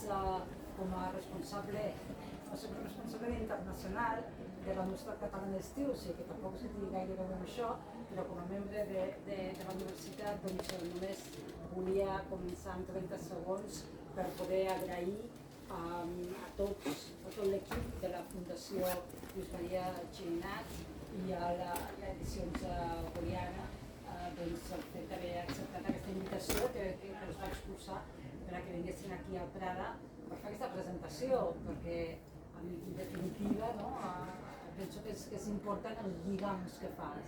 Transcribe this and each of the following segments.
com a responsable internacional de la Universitat Catalana d'Estiu, o sigui que tampoc sé dir gaire bé amb això, però com a membre de la universitat doncs només volia començar en 30 segons per poder agrair a tot l'equip de la Fundació Lluís Maria Xirinacs i a l'Edicions Poliana doncs el fet d'haver acceptat aquesta invitació que els va expulsar per a que vinguessin aquí al Prada per fer aquesta presentació, perquè en definitiva penso que és important els lligams que fas,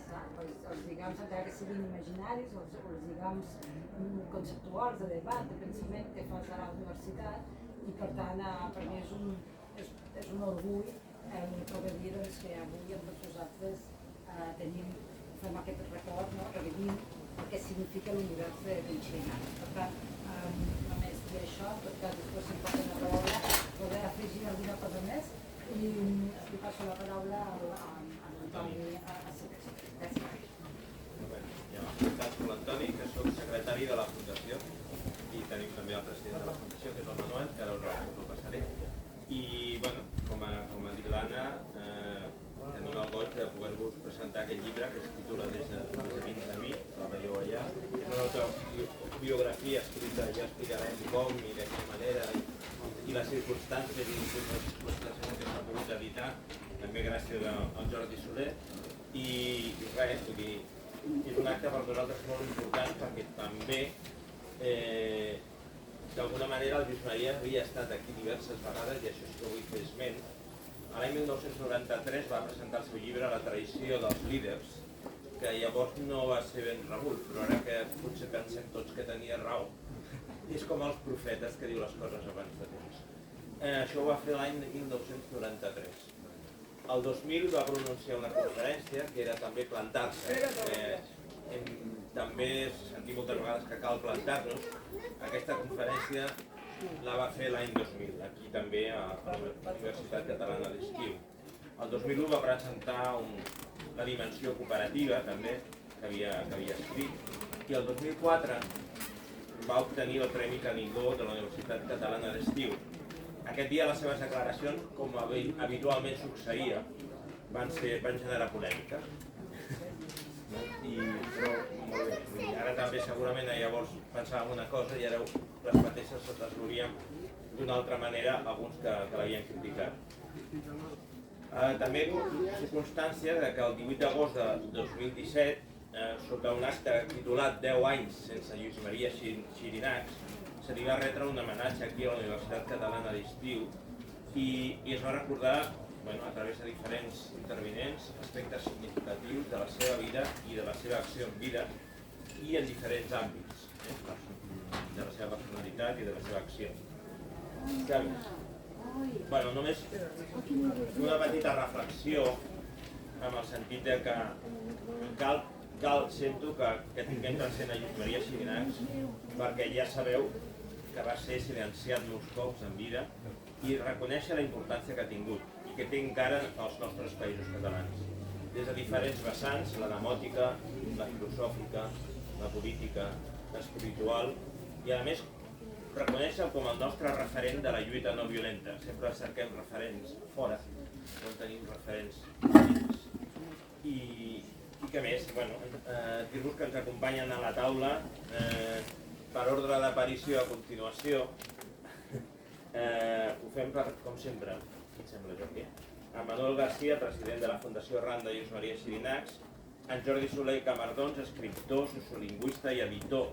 els lligams encara que siguin imaginaris o els lligams conceptuals de debat, de pensament que fas a la universitat, i per tant per mi és un orgull poder dir que avui amb tots vosaltres fem aquest record, revivim el que significa l'univers d'en Xirinacs. Per tant, només dir això, en tot cas després em passen la paraula, poder afegir alguna cosa més i li passo la paraula a l'Antoni Acevedo. Gràcies. Ja m'ha presentat l'Antoni, que soc secretari de la Fundació, i tenim també el president de la Fundació, que és el Manuel, que ara us ho passaré. I, bueno, com ha dit l'Anna, tenim el goig de poder-vos presentar aquest llibre que es titula Des de dins de mi, la veieu allà. Una autobiografia escrita, ja explicarem com i de quina manera i les circumstàncies i les circumstàncies que s'ha pogut editar, també gràcies al Jordi Soler. I res, vull dir, és un acte per nosaltres molt important perquè també d'alguna manera el Lluís Maria havia estat aquí diverses vegades i això sí que vull fer esment. L'any 1993 va presentar el seu llibre La traïció dels líders, que llavors no va ser ben rebut, però ara que potser pensem tots que tenia raó. És com els profetes que diu les coses abans de temps. Això ho va fer l'any 1993. El 2000 va pronunciar una conferència que era també plantar-se. També sentim moltes vegades que cal plantar-nos. Aquesta conferència la va fer l'any 2000, aquí també a la Universitat Catalana d'Estiu. El 2001 va presentar la dimensió cooperativa també, que havia escrit, i el 2004 va obtenir el Premi Canigó de la Universitat Catalana d'Estiu. Aquest dia les seves declaracions, com habitualment succeïa, van generar polèmica. Però molt bé, ara també segurament llavors pensàvem una cosa i ara les mateixes se les veuríem d'una altra manera alguns que l'havien criticat. També circumstància que el 18 d'agost de 2017, sota un acte titulat 10 anys sense Lluís Maria Xirinacs, se li va retre un homenatge aquí a la Universitat Catalana d'Estiu i es va recordar a través de diferents intervinents aspectes significatius de la seva vida i de la seva acció en vida i en diferents àmbits de la seva personalitat i de la seva acció. Només una petita reflexió en el sentit de que sento que tinguem present a Lluís Maria Xirinacs perquè ja sabeu que va ser silenciat molts cops en vida i reconèixer la importància que ha tingut i que té encara als nostres països catalans. Des de diferents vessants, la demòtica, la filosòfica, la política, l'espiritual i a més reconèixer com el nostre referent de la lluita no violenta. Sempre cerquem referents fora, on tenim referents dins. I què més? Dir-vos que ens acompanyen a la taula per ordre d'aparició a continuació. Ho fem com sempre, em sembla, Jordi. En Manuel García, president de la Fundació Arran de Lluís Maria Xirinacs, en Jordi Soler i Camardons, escriptor, sociolingüista i editor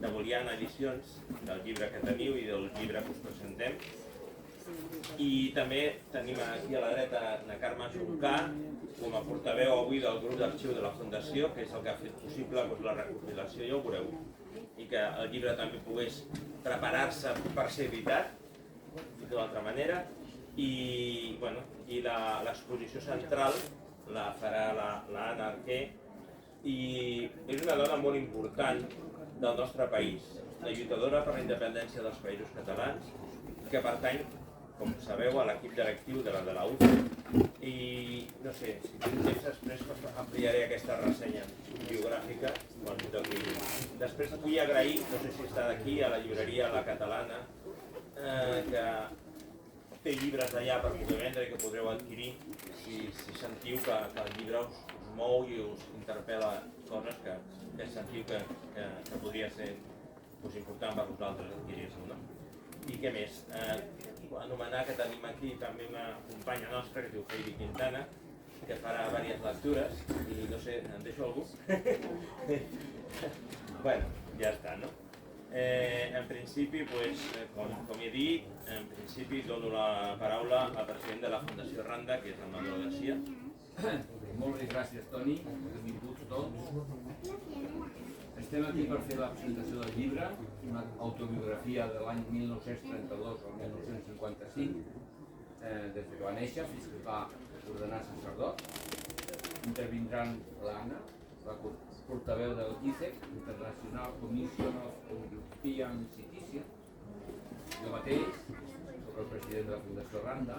de Boliana Edicions, del llibre que teniu i del llibre que us presentem. I també tenim aquí a la dreta na Carme Juncà, com a portaveu avui del grup d'arxiu de la Fundació, que és el que ha fet possible la recopilació, ja ho veureu, i que el llibre també pogués preparar-se per ser editat, dit d'una altra manera, i l'exposició central la farà l'Anna Arquer, i és una dona molt important del nostre país, una lluitadora per la independència dels països catalans, que pertany, com sabeu, a l'equip directiu de la UFO, i no sé, si tinc temps després ampliaré aquesta ressenya biogràfica. Després vull agrair, no sé si està d'aquí, a la llibreria La Catalana, que té llibres allà per poder vendre i que podreu adquirir si sentiu que el llibre us mou i us interpel·la coses que sentiu que podria ser important per vosaltres adquirir-lo, no? I què més? Anomenar que tenim aquí també una companya nostra que es diu Heidi Quintana, que farà diverses lectures i no sé, en deixo algú? Bueno, ja està, no? En principi, com he dit, en principi dono la paraula al president de la Fundació Randa, que és el Manuel Garcia. Moltes gràcies, Toni, benvinguts tots. Estem aquí per fer la presentació del llibre, una autobiografia de l'any 1932 al 1955, des que va néixer fins que va ordenar sacerdot. Intervindran l'Anna, la portaveu del ICEC, International Commission of European Citizen, jo mateix, soc el president de la Fundació Randa,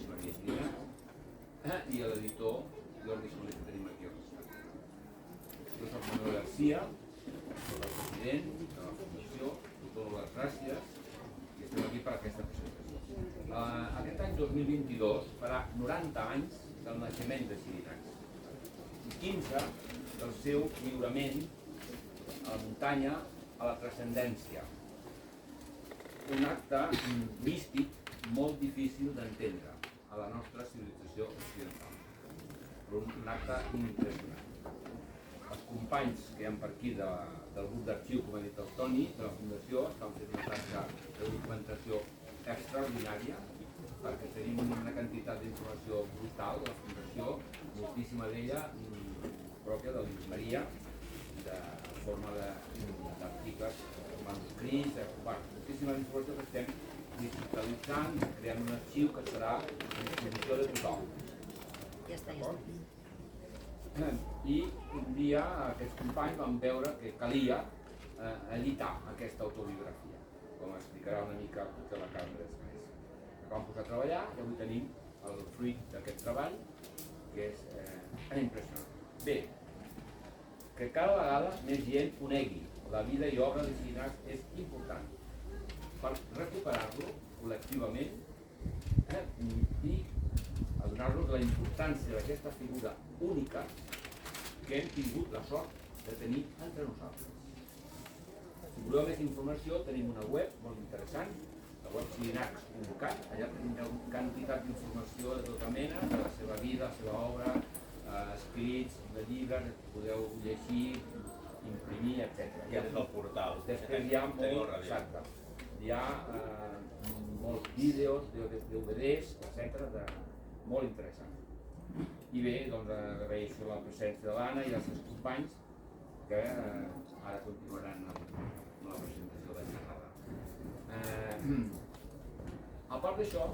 Maria Gina, i l'editor Jordi Soler, que tenim aquí al costat. Jo soc Manuel Garcia, soc el president de la Fundació, us dono les gràcies i estem aquí per aquesta presentació. Aquest any 2022 farà 90 anys del naixement de Xirinacs i 15 del seu lliurament a la muntanya a la transcendència. Un acte místic molt difícil d'entendre a la nostra civilització occidental, però un acte impressionant. Els companys que hi ha per aquí del grup d'arxiu, com ha dit el Toni, de la Fundació, estan fent una tasca de documentació extraordinària, perquè tenim una quantitat d'informació brutal de la Fundació, moltíssima d'ella pròpia de Lluís Maria, de forma d'articles manuscrits, moltíssima informació que estem digitalitzant, creant un arxiu que serà a disposició de tothom. Ja està. I un dia aquests companys van veure que calia editar aquesta autobiografia, com explicarà una mica de la Carme després. Vam posar a treballar i avui tenim el fruit d'aquest treball, que és impressionant. Bé, que cada vegada més gent conegui la vida i obra de Xirinacs és important per recuperar-lo col·lectivament i a donar-nos la importància d'aquesta figura única que hem tingut la sort de tenir entre nosaltres. Si voleu més informació, tenim una web molt interessant, la web xirinacs.cat, allà tindreu quantitat d'informació de tota mena, de la seva vida, la seva obra, escrits, de llibres, podeu llegir, imprimir, etc. Ja és el portal. Després hi ha molts vídeos, DVDs, etc. Molt interessant. I bé, doncs agraeixo la presència de l'Anna i dels seus companys que ara continuaran amb la presentació de xerrada. A part d'això,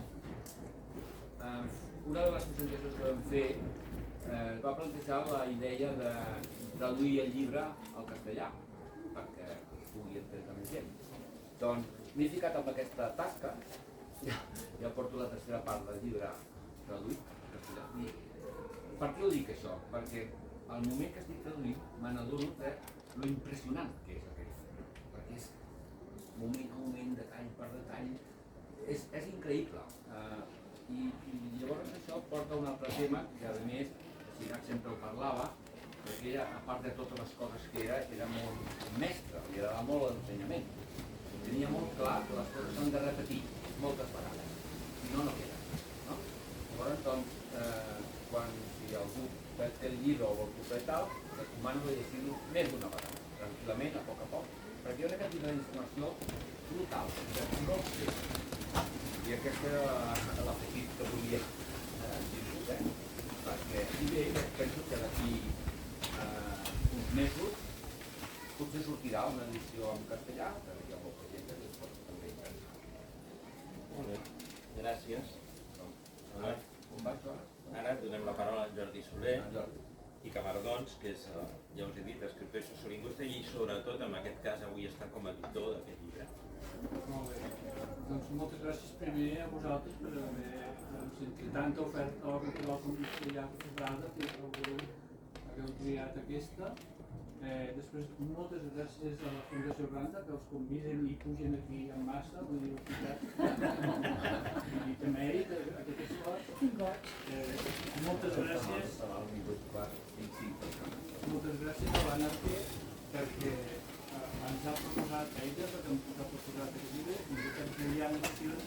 una de les presentacions que vam fer va plantejar la idea de traduir el llibre al castellà perquè es pugui entendre més gent. Doncs m'he ficat amb aquesta tasca, ja porto la tercera part del llibre traduït al castellà. Per què ho dic això? Perquè al moment que estic traduint me n'adono de lo impressionant que és aquell llibre, perquè és moment a moment, detall per detall, és increïble. I llavors això porta un altre tema que a més Xirinacs sempre ho parlava, perquè ella, a part de totes les coses que era molt mestre, li agradava molt l'ensenyament. Tenia molt clar que les coses s'han de repetir moltes vegades, si no, no queden. Llavors, doncs, si algú té el llibre o vol completar, recomano de llegir-lo més d'una vegada, tranquil·lament, a poc, perquè hi ha una quantitat d'informació brutal, que no sé. I aquesta era l'afegit que volia dir-vos, perquè bé, penso que d'aquí uns mesos potser sortirà una edició en castellà, però hi ha molta gent que es pot també interessar. Molt bé, gràcies. Com vaig ara? Ara donem la paraula a Jordi Soler i Camardons, que és, ja us he dit, escriptor i sociolingüista, i sobretot en aquest cas avui està com a editor d'aquest llibre. Molt bé. Doncs moltes gràcies primer a vosaltres per haver tanta oferta cultural com ja preparada, que heu triat aquesta. Després, moltes gràcies a la Fundació Randa, que els conviden i pugen aquí en massa a la universitat. I té mèrit aquest esforç. Moltes gràcies a l'ANARTE perquè ens ha proposat ella, perquè ens ha proposat aquest llibre, i nosaltres hi ha edicions.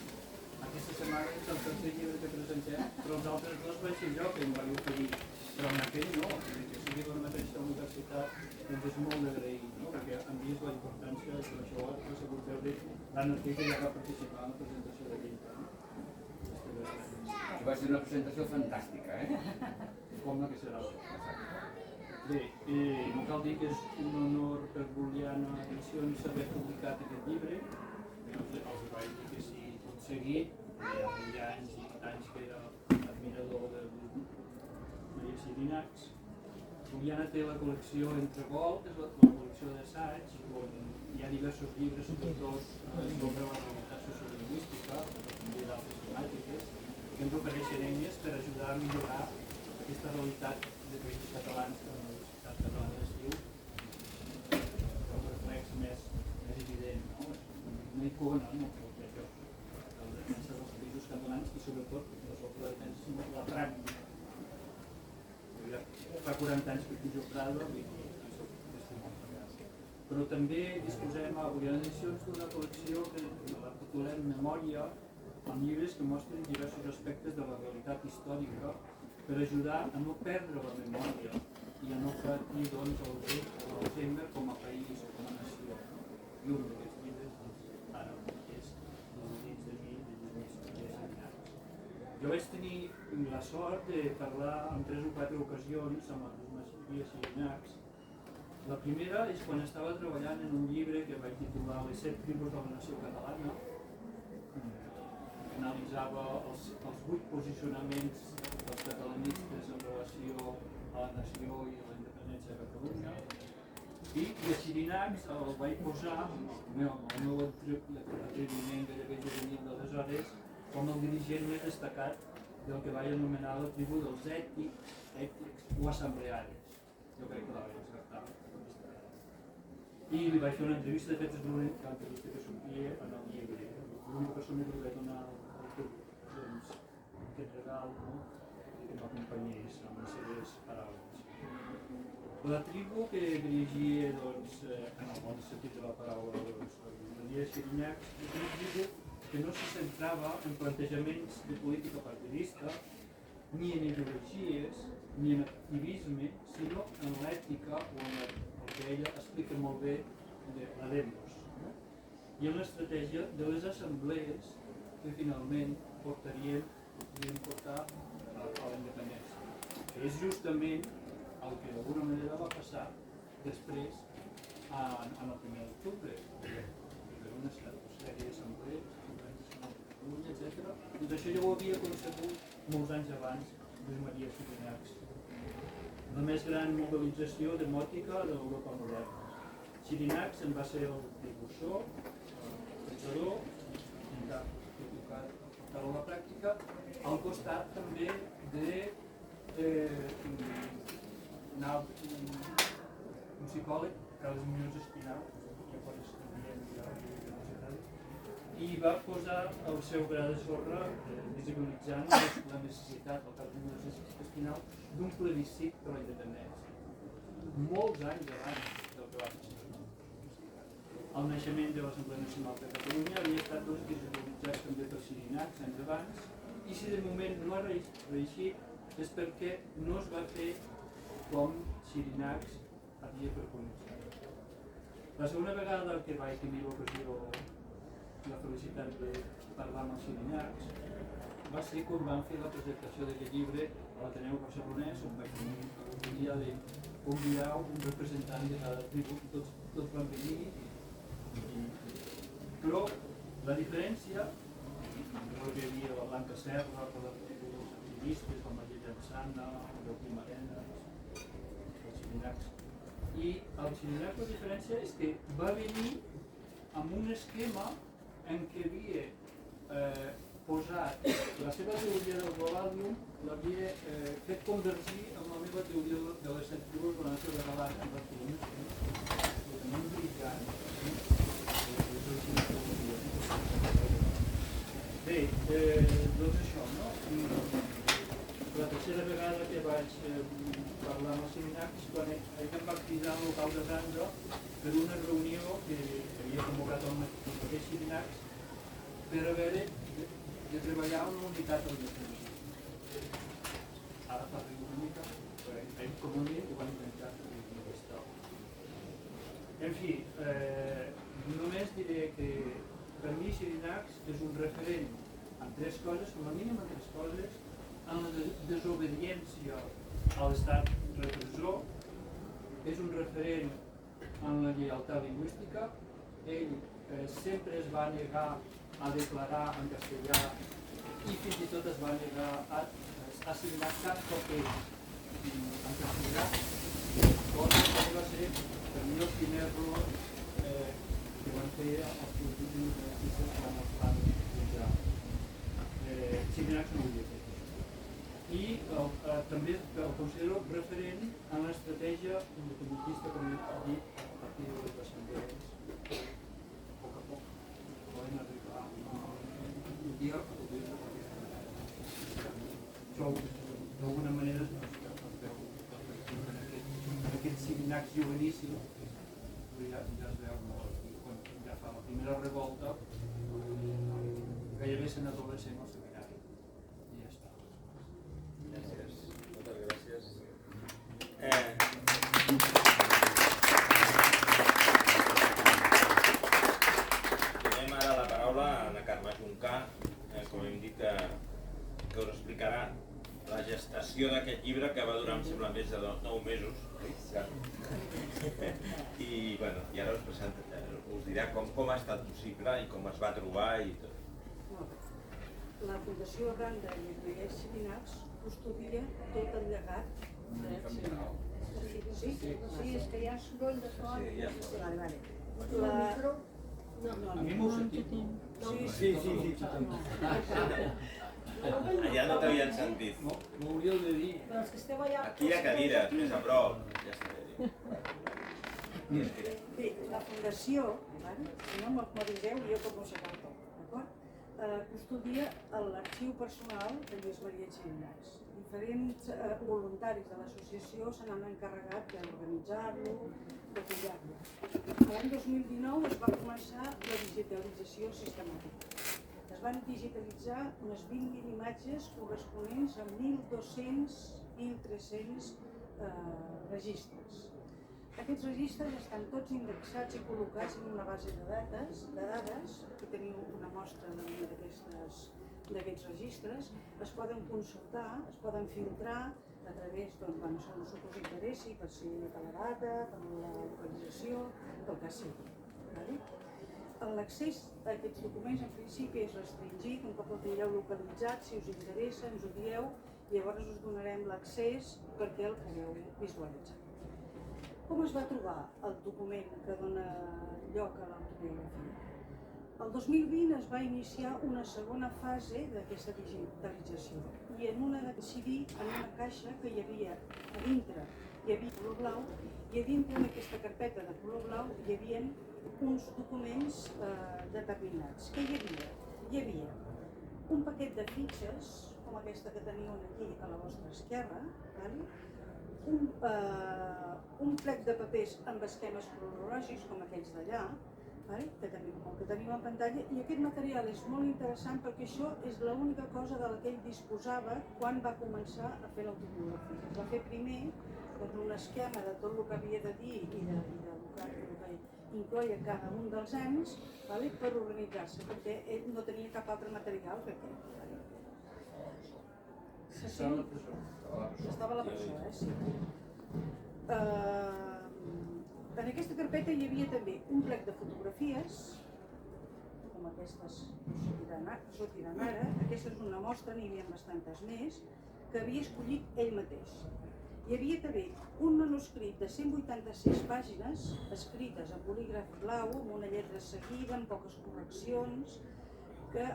Aquesta setmana és el tercer llibre que presentem, però els altres dos vaig ser jo que em vaig oferir, però en aquell no, que sigui la mateixa universitat doncs és molt d'agrair, no? Perquè han vist la importància de això, que s'ha pogut veure l'ANARTE que ja va participar en la presentació de llibre. Va ser una presentació fantàstica, Com la que serà. Bé, no cal dir que és un honor per Booleana Edicions haver publicat aquest llibre. Els vaig dir que sí, tot seguit, ja anys i anys que era admirador de Maria Xirinacs. Booleana té la col·lecció Entre Gol, que és la col·lecció d'assaig, on hi ha diversos llibres, sobretot sobre la realitat sociolingüística, però també d'altres temàtiques, que ens ofereixen eines per ajudar a millorar aquesta realitat de països catalans que la Universitat Catalana d'Estiu és el reflex més evident, no? Una icona, no? La defensa dels països catalans i sobretot no sols la defensa, sinó la pràctica. Fa 40 anys que pujo a Prada, però també disposem a Booleana Edicions d'una col·lecció que la titulem Memòria, amb llibres que mostren diversos aspectes de la realitat històrica per ajudar a no perdre la memòria i a no patir doncs, l'Alzheimer com a país o com a nació. I un d'aquests llibres ara és dins de mi, de Lluís Xirinacs. Jo vaig tenir la sort de parlar en 3 o 4 ocasions amb el Maria Xirinacs. La primera és quan estava treballant en un llibre que vaig titular Les 7 tribus de la nació catalana, que analitzava els 8 posicionaments dels catalanistes en relació a la nació i a la independència de Catalunya. I a Xirinacs el vaig posar, el meu atreviment gairebé juvenil d'aleshores, com el dirigent més destacat del que vaig anomenar la tribu dels ètics o assemblearis. Jo crec que la vaig encertar. I li vaig fer una entrevista, de fet és l'única entrevista que sortia en el llibre. L'única persona que li vaig donar aquest regal, no? I que m'acompanyés amb les seves paraules. La tribu que dirigia, doncs, en el bon sentit de la paraula, Maria Xirinacs, és una tribu que no se centrava en plantejaments de política partidista, ni en ideologies, ni en activisme, sinó en l'ètica o en el que ella explica molt bé de la Demos, no? I en l'estratègia de les assemblees que finalment podrien portar a la independència, que és justament el que d'alguna manera va passar després en el 1 d'octubre, per una sèrie d'assemblees, etc. Doncs això ja ho havia concebut molts anys abans de Maria Xirinacs. La més gran mobilització demòtica de l'Europa moderna. Xirinacs en va ser el precursor, el pensador, portar-ho a la pràctica, al costat també d'un psicòleg, Carles Muñoz Espinal, i va posar el seu gra de sorra visibilitzant la necessitat, el Carles Muñoz Espinal, d'un plebiscit per la independència. Molts anys abans del que va passar. El naixement de l'Assemblea Nacional de Catalunya havia estat visibilitzat també per Xirinacs anys abans, i si de moment no ha reeixit és perquè no es va fer com Xirinacs havia preconitzat. La segona vegada que vaig tenir l'ocasió, la felicitat de parlar amb els Xirinacs, va ser quan vam fer la presentació d'aquest llibre a l'Ateneu Barcelonès, on vaig tenir l'oportunitat de convidar un representant de cada tribu, tots van venir, però la diferència, jo que hi havia la Blanca Serra, les tribus activistes, la Maria Llançana, el Joaquim Arenas, els Xirinacs, i el Xirinacs la diferència és que va venir amb un esquema en què havia posat la seva teoria del globalium, l'havia fet convergir amb la meva teoria de les set tribus de la nació catalana, amb absolutament brillant. Bé, doncs això, no? La tercera vegada que vaig parlar amb els Xirinacs, quan ell em va cridar al local de Sandro per una reunió que havia convocat el mateix Xirinacs per a veure de treballar en una unitat al descens. Ara fa riure una mica, però ell com un dia ho va intentar en aquesta. En fi, només diré que per mi Xirinacs és un referent en tres coses, com a mínim en tres coses, en la desobediència a l'estat repressor, és un referent en la lleialtat lingüística, ell sempre es va negar a declarar en castellà i fins i tot es va negar a signar cap paper en castellà, cosa que va ser per mi el primer error que van fer els polítics nacionalistes quan els van jutjar. Xirinacs no ho havia fet. I també el considero referent en l'estratègia independentista que hem dit a partir de les descendents. A poc a poc poden arribar un dia a poder això d'alguna manera es veu en aquest Xirinacs juveníssim, ja es veu quan ja fa la primera revolta, gairebé sent adolescent al seminari. I ja està. Gràcies, moltes gràcies. Donem ara la paraula a Anna Carme Juncà, com hem dit, que us explicarà la gestació d'aquest llibre que va durar, em sembla, més de 9 mesos. I ara us dirà com ha estat possible i com es va trobar i tot. La Fundació Randa i Xirinacs Xirinacs custodia tot el llegat de Xirinacs. Sí, és que hi ha soroll de fora. A mi m'ho sentit. Sí. Allà no t'havien sentit. M'ho hauríeu de dir. Però els que esteu allà... Aquí hi ha cadires, més a prop. Ja està bé. Bé, la Fundació, si no m'aviseu, jo com ho sé tot, d'acord? Custodia l'arxiu personal de Lluís Maria Xirinacs. Diferents voluntaris de l'associació se n'han encarregat d'organitzar-lo, de cuidar-lo. L'any 2019 es va començar la digitalització sistemàtica. Es van digitalitzar unes 20.000 imatges corresponents a 1.200, 1.300 registres. Aquests registres estan tots indexats i col·locats en una base de dades. Aquí teniu una mostra d'aquests registres. Es poden consultar, es poden filtrar a través d'on us interessi, per si per la data, per la localització, pel que sigui. L'accés a aquests documents en principi és restringit, un cop el tingueu localitzat, si us interessa, ens ho dieu, i llavors us donarem l'accés perquè el pugueu visualitzar. Com es va trobar el document que dona lloc a l'autobiografia? El 2020 es va iniciar una segona fase d'aquesta digitalització i en decidir en una caixa que hi havia a dintre, hi havia color blau, i a dintre d'aquesta carpeta de color blau hi havia uns documents determinats. Què hi havia? Hi havia un paquet de fitxes, com aquesta que teniu aquí a la vostra esquerra, un plec de papers amb esquemes cronològics com aquells d'allà, que tenim en pantalla, i aquest material és molt interessant perquè això és l'única cosa de la que ell disposava quan va començar a fer l'autobiografia. Es va fer primer un esquema de tot el que havia de dir i del que incloïa cada un dels anys per organitzar-se, perquè ell no tenia cap altre material que aquest. Estava a la presó, sí. En aquesta carpeta hi havia també un plec de fotografies, com aquestes sortiran ara. Aquesta és una mostra, n'hi havia bastantes més, que havia escollit ell mateix. Hi havia també un manuscrit de 186 pàgines, escrites en bolígraf blau, amb una lletra seguida, amb poques correccions, que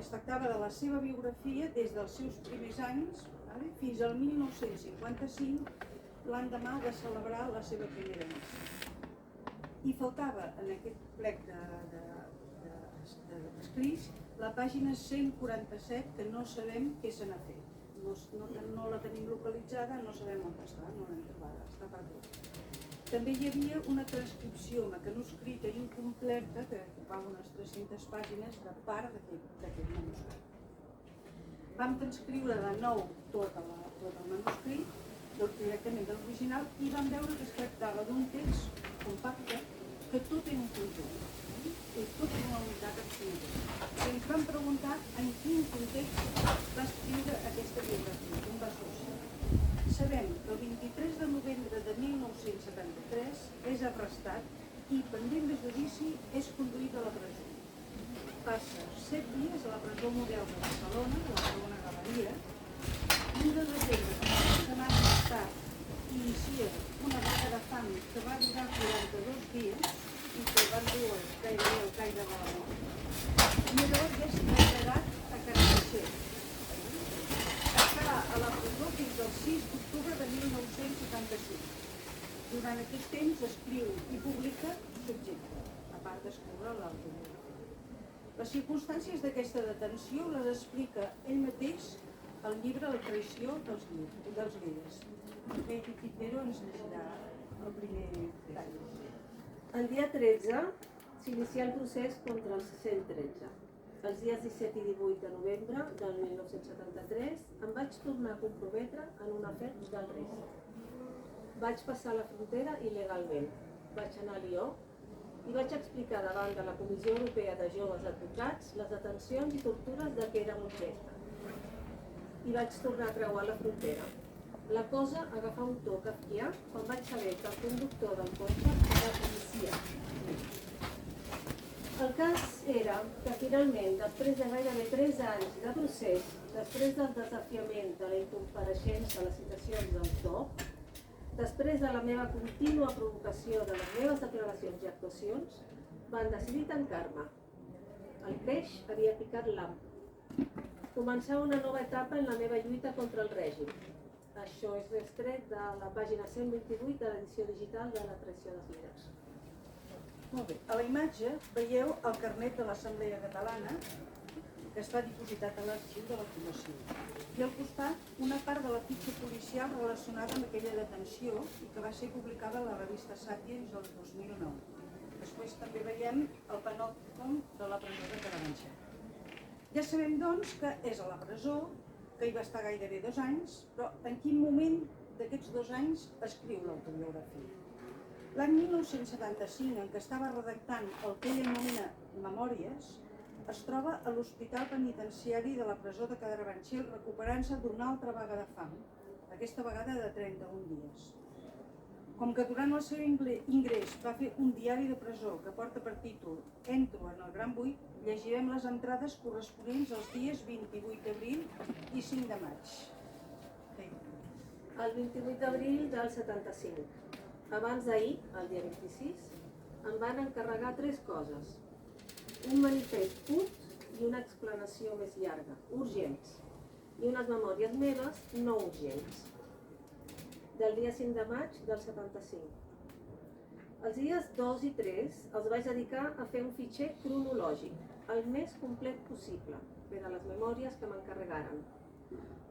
es tractava de la seva biografia des dels seus primers anys fins al 1955, l'endemà de celebrar la seva primera missa. I faltava en aquest plec d'escrits la pàgina 147, que no sabem què se n'ha fet. No la tenim localitzada, no sabem on està, no l'hem trobada, està perdut. També hi havia una transcripció mecanoscrita i incompleta que ocupava unes 300 pàgines de part d'aquest manuscrit. Vam transcriure de nou tot el manuscrit, directament de l'original, i vam veure que es tractava d'un text compacte que tot era un conjunt, i tot era una unitat absoluta. I ens vam preguntar en quin context va escriure aquesta biografia, on va sorgir. Sabem que el 23 de novembre de 1973 és arrestat i, pendent de judici, és conduït a la presó. Passa 7 dies a la presó model de Barcelona, a la segona galeria, i un de desembre, una setmana més tard, inicia una vaga de fam que va durar 42 dies i que van dur gairebé al caire de la mort. I llavors ja és traslladat a Carabanchel. Està a la presó fins al 6 d'octubre de 1975. Durant aquest temps escriu i publica Subjecte, a part d'escriure l'autobiografia. Les circumstàncies d'aquesta detenció les explica ell mateix al llibre La traïció dels líders. Betty Pipero ens llegirà el primer tall. El dia 13 s'inicia el procés contra els 113. Els dies 17 i 18 de novembre del 1973 em vaig tornar a comprometre en un afer del risc. Vaig passar la frontera il·legalment. Vaig anar a Lió i vaig explicar davant de la Comissió Europea de Joves Advocats les detencions i tortures de què érem objecte. I vaig tornar a creuar la frontera. La cosa agafà un to kafkià quan vaig saber que el conductor del cotxe era policia. El cas era que finalment, després de gairebé 3 anys de procés, després del desafiament de la incompareixença a les citacions del TOP, després de la meva contínua provocació de les meves declaracions i actuacions, van decidir tancar-me. El peix havia picat l'am. Començava una nova etapa en la meva lluita contra el règim. Això és l'extret de la pàgina 128 de l'edició digital de La traïció dels líders. Molt bé. A la imatge veieu el carnet de l'Assemblea Catalana que està dipositat a l'arxiu de la Fundació. I al costat una part de la fitxa policial relacionada amb aquella detenció i que va ser publicada a la revista Sàpiens el 2009. Després també veiem el panòpticon de la presó de Carabanchel. Ja sabem, doncs, que és a la presó, que hi va estar gairebé 2 anys, però en quin moment d'aquests 2 anys escriu l'autobiografia? L'any 1975, en què estava redactant el que ell anomena Memòries, es troba a l'Hospital Penitenciari de la presó de Carabanchel recuperant-se d'una altra vaga de fam, aquesta vegada de 31 dies. Com que durant el seu ingrés va fer un diari de presó que porta per títol Entro en el Gran Buit, llegirem les entrades corresponents als dies 28 d'abril i 5 de maig. El 28 d'abril del 75. Abans d'ahir, el dia 26, em van encarregar 3 coses. Un manifest curt i una explanació més llarga, urgents, i unes memòries meves no urgents, del dia 5 de maig del 75. Els dies 2 i 3 els vaig dedicar a fer un fitxer cronològic, el més complet possible, per a les memòries que m'encarregaren.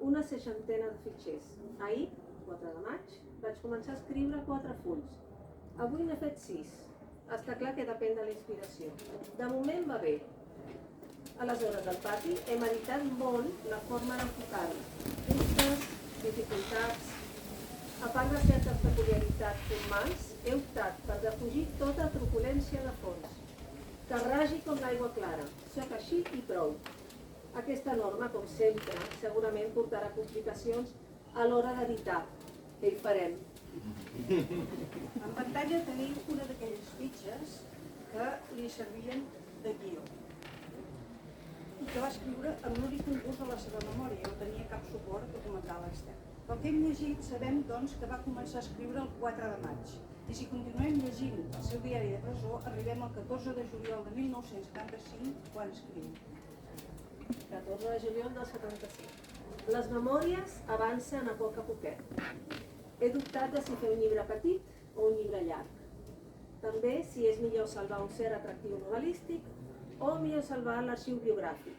Una 60ena de fitxers. Ahir, 4 de maig, vaig començar a escriure 4 fulls. Avui n'he fet 6. Està clar que depèn de la inspiració. De moment va bé. A les hores del pati he meditat molt la forma d'enfocar-ho. Dubtes, dificultats. A part de certes peculiaritats formals, he optat per defugir tota truculència de fons. Que ragi com l'aigua clara. Soc així i prou. Aquesta norma, com sempre, segurament portarà complicacions a l'hora d'editar. Què hi farem? En pantalla tenim una d'aquelles fitxes que li servien de guió i que va escriure amb l'únic concurs de la seva memòria, no tenia cap suport documental extern. Pel que hem llegit, sabem doncs que va començar a escriure el 4 de maig i si continuem llegint el seu diari de presó arribem al 14 de juliol de 1975 quan escriu: 14 de juliol del 75. Les memòries avancen a poc a poquet. He dubtat de si fer un llibre petit o un llibre llarg. També si és millor salvar un cert atractiu novel·lístic o millor salvar l'arxiu biogràfic.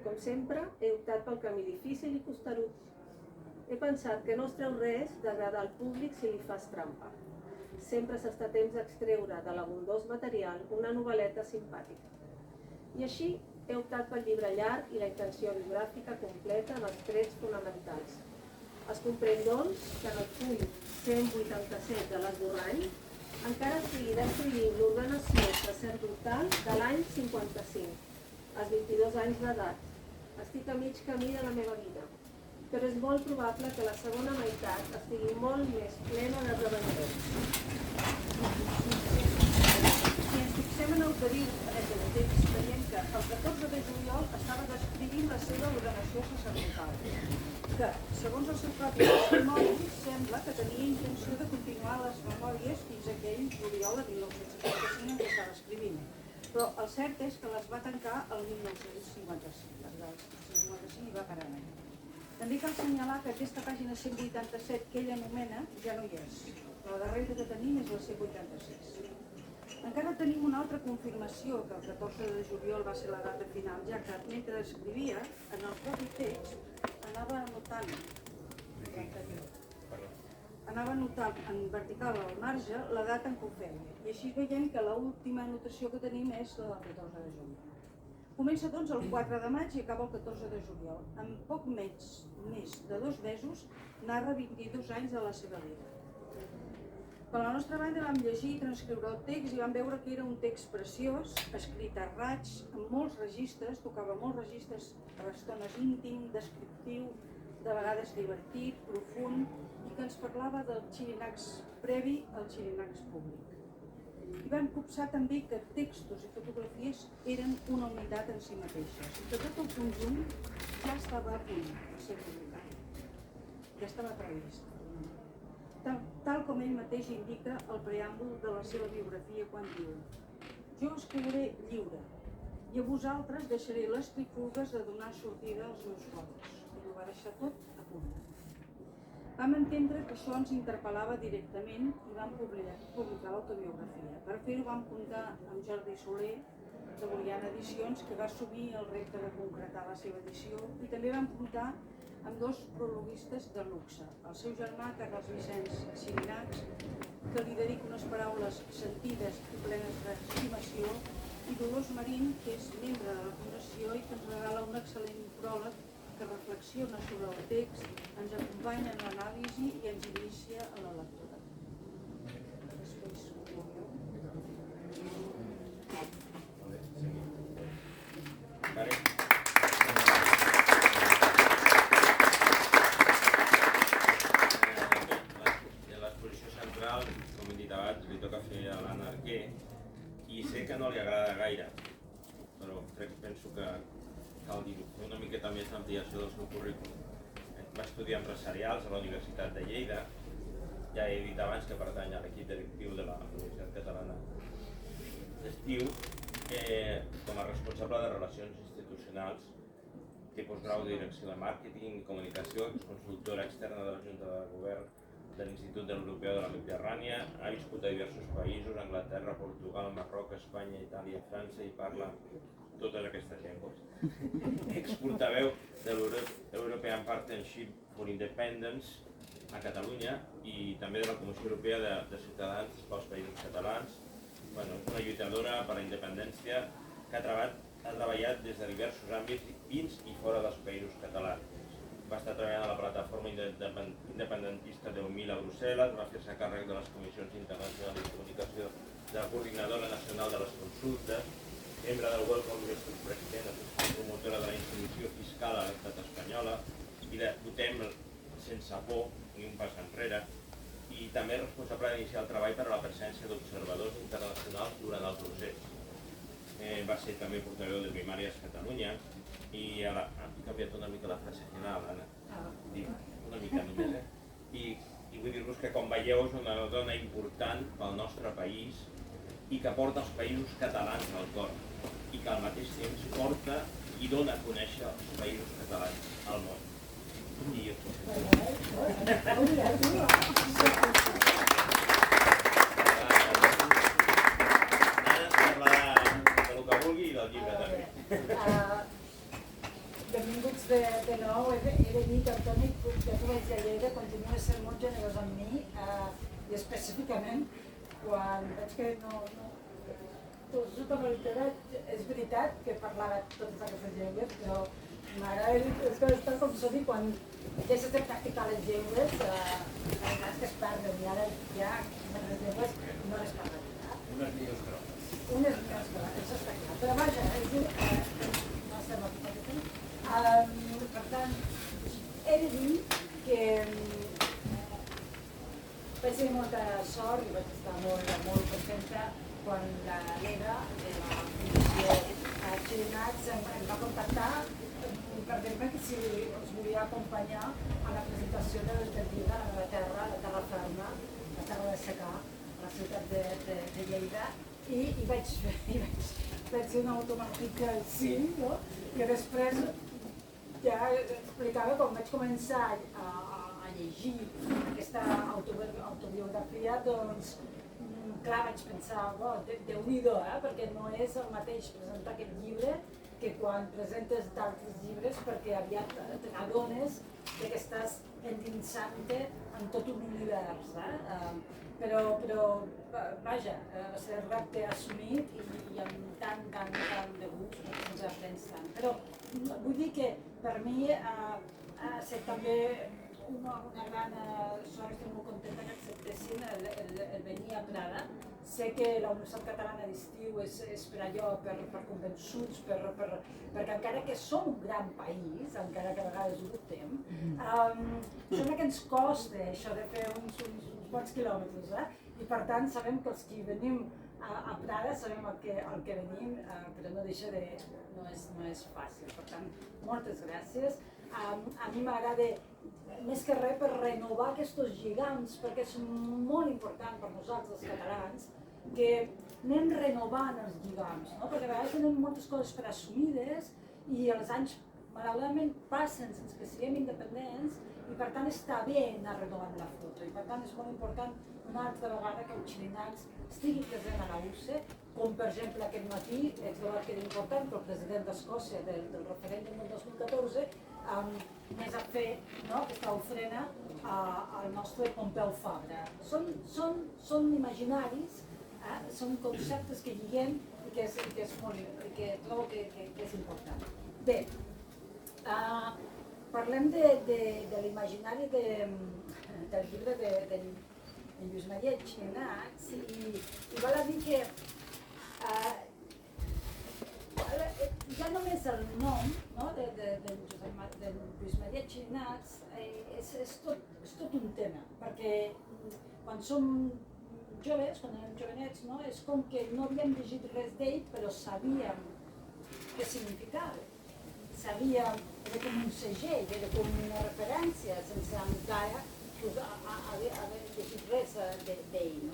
Com sempre, he optat pel camí difícil i costerut. He pensat que no es treu res d'agradar al públic si li fas trampa. Sempre s'està a temps d'extreure de l'abundós material una novel·leta simpàtica. I així he optat pel llibre llarg i la intenció biogràfica completa dels trets fonamentals. Es comprèn, doncs, que en el full 187 de l'esborrany encara estigui descrivint l'ordenació sacerdotal de l'any 55, als 22 anys d'edat. Estic a mig camí de la meva vida, però és molt probable que la segona meitat estigui molt més plena d'esdeveniments. Si ens fixem en el que diu en aquest text, veiem que el 14 de juliol estava descrivint la seva ordenació sacerdotal, que, segons el seu propi testimoni, sembla que tenia intenció de continuar les memòries fins a aquell juliol de 1955 en què estava escrivint. Però el cert és que les va tancar el 1955, i va parar allà. També cal assenyalar que aquesta pàgina 187 que ell anomena ja no hi és. La darrera que tenim és la 186. Encara tenim una altra confirmació que el 14 de juliol va ser la data final, ja que mentre escrivia, en el propi text anava anotant en vertical al marge la data en què ho feia. I així veiem que l'última anotació que tenim és la del 14 de juliol. Comença doncs el 4 de maig i acaba el 14 de juliol. En poc més de 2 mesos narra 22 anys de la seva vida. Per la nostra banda vam llegir i transcriure el text i vam veure que era un text preciós, escrit a raig, amb molts registres, tocava molts registres, a estones íntim, descriptiu, de vegades divertit, profund, i que ens parlava del xirinacs previ al xirinacs públic. I vam copsar també que textos i fotografies eren una unitat en si mateixes, i que tot el conjunt ja estava a punt de ser publicat. Ja estava previst. Tal com ell mateix indica el preàmbul de la seva biografia quan diu: jo escriuré lliure, i a vosaltres deixaré les trifulgues de donar sortida als meus cors. I ho va deixar tot a punt. Vam entendre que això ens interpel·lava directament i vam publicar l'autobiografia. Per fer-ho vam comptar amb Jordi Soler, de Boliana Edicions, que va assumir el repte de concretar la seva edició, i també vam comptar amb 2 prologuistes de luxe, el seu germà Carles Vicenç Xirinacs, que li dedica unes paraules sentides i plenes d'estimació, i Dolors Marín, que és membre de la Fundació i que ens regala un excel·lent pròleg que reflexiona sobre el text, ens acompanya en l'anàlisi i ens inicia a la lectura. Després ho veureu. L'exposició central, com he dit abans, li toca fer a l'Anna Arquer i sé que no li agrada gaire, però penso que cal dir-ho, fer una miqueta més d'ampliació del seu currículum. Va estudiar empresarials a la Universitat de Lleida, ja he dit abans que pertany a l'equip directiu de la Universitat Catalana d'Estiu, com a responsable de Relacions Institucionals, té postgrau de Direcció de Màrqueting i Comunicació, és consultora externa de la Junta de Govern de l'Institut Europeu de la Mediterrània, ha viscut a diversos països, Anglaterra, Portugal, Marroc, Espanya, Itàlia, França, i parla totes aquestes llengües. Exportaveu de l'European Partnership for Independence a Catalunya i també de la Comissió Europea de Ciutadans pels Països Catalans. És una lluitadora per la independència que ha treballat des de diversos àmbits dins i fora dels països catalans. Va estar treballant a la plataforma independentista 10.000 a Brussel·les, va fer-se càrrec de les comissions internacionals de comunicació de la Coordinadora Nacional de les Consultes, membre del Welcome Group President, promotora de la institució fiscal a l'estat espanyola i de Votem sense por ni un pas enrere, i també responsable d'iniciar el treball per a la presència d'observadors internacionals durant el procés. Va ser també portaveu de Primàries Catalunya i ara he canviat una mica la frase final, Anna, una mica només, i vull dir-vos que com veieu és una dona important pel nostre país i que porta els països catalans al cor i que al mateix temps porta i dona a conèixer els països catalans al món. I ara ens parlarà del que vulgui i del llibre també. Benvinguts de nou. He de dir que el Toni, ja que vaig a Lleida, continua sent molt generós amb mi i específicament quan veig que no... Tota la veritat, és veritat que parlava totes aquestes llengües, però m'agrada dir que és que com s'ho diu, quan deixes de practicar les llengües, és que es perden i ara ja les llengües no les parlen. Unes millors que altres. Unes millors que altres, això està clar. Però vaja, és dir, no estem aquí per aquí. Per tant, he de dir que vaig tenir molta sort i vaig estar molt contenta quan l'Eva de la Fundació Xirinacs em va contactar per dir-me que si us volia acompanyar a la presentació del llibre a la meva terra, la terra ferma, la terra de secà, a la ciutat de Lleida, i vaig fer un automàtic sí, no? I després ja explicava com vaig començar a llegir aquesta autobiografia, doncs clar, vaig pensar, Déu-n'hi-do, perquè no és el mateix presentar aquest llibre que quan presentes d'altres llibres, perquè aviat t'adones que estàs endinsant-te en tot un univers. Però vaja, va ser el repte assumit i amb tant de gust ens aprens tant. Però vull dir que per mi ha estat també una gran sort, estic molt contenta que acceptessin el venir a Prada. Sé que la Universitat Catalana d'Estiu és per allò, per convençuts, perquè encara que som un gran país, encara que a vegades ho dubtem, sembla que ens costa això de fer uns quants quilòmetres, i per tant sabem que els que venim a Prada sabem el que venim, però no deixa de... no és fàcil. Per tant, moltes gràcies. A mi m'agrada més que res per renovar aquests lligams, perquè és molt important per nosaltres els catalans que anem renovant els lligams, no? Perquè a vegades tenim moltes coses per assumides i els anys malauradament passen sense que siguem independents i per tant està bé anar renovant la foto i per tant és molt important una altra vegada que el Xirinacs estigui present a la UCE, com per exemple aquest matí he trobat que era important que el president d'Escòcia del referèndum del 2014 més a fer aquesta ofrena al nostre Pompeu Fabra. Són imaginaris, són conceptes que lliguem i que trobo que és important. Bé, parlem de l'imaginari del llibre de Lluís Maria Xirinacs i val a dir que ja només el nom de Lluís Maria Xirinacs és tot un tema, perquè quan som joves, quan érem jovenets, és com que no havíem llegit res d'ell, però sabíem què significava. Sabíem, era com un segell, era com una referència, sense encara haver llegit res d'ell.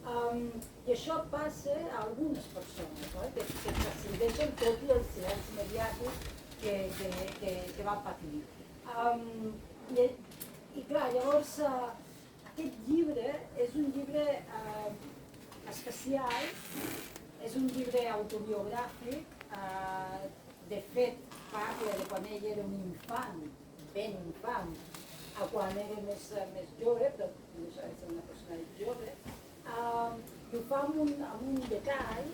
I això passa a algunes persones, que prescindeixen tot i el silenci mediàtic que va patir. I clar, llavors aquest llibre és un llibre especial, és un llibre autobiogràfic, de fet parla de quan ell era un infant, ben infant, a quan era més jove, però és una persona jove, i ho fa amb un detall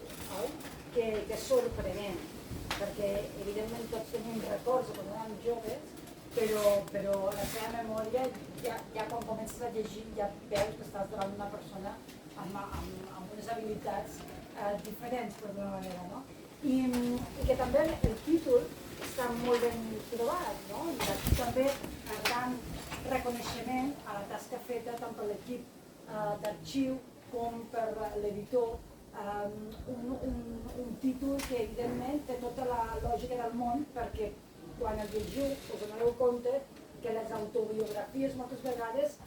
que és sorprenent, perquè evidentment tots tenim records de quan érem joves, però la seva memòria, ja quan comences a llegir, ja veus que estàs davant d'una persona amb unes habilitats diferents, per d'una manera, no? I que també el títol està molt ben trobat, no? I aquí també el gran reconeixement a la tasca feta tant per l'equip d'arxiu com per l'editor, un títol que evidentment té tota la lògica del món, perquè quan el llegiu us donareu compte que les autobiografies moltes vegades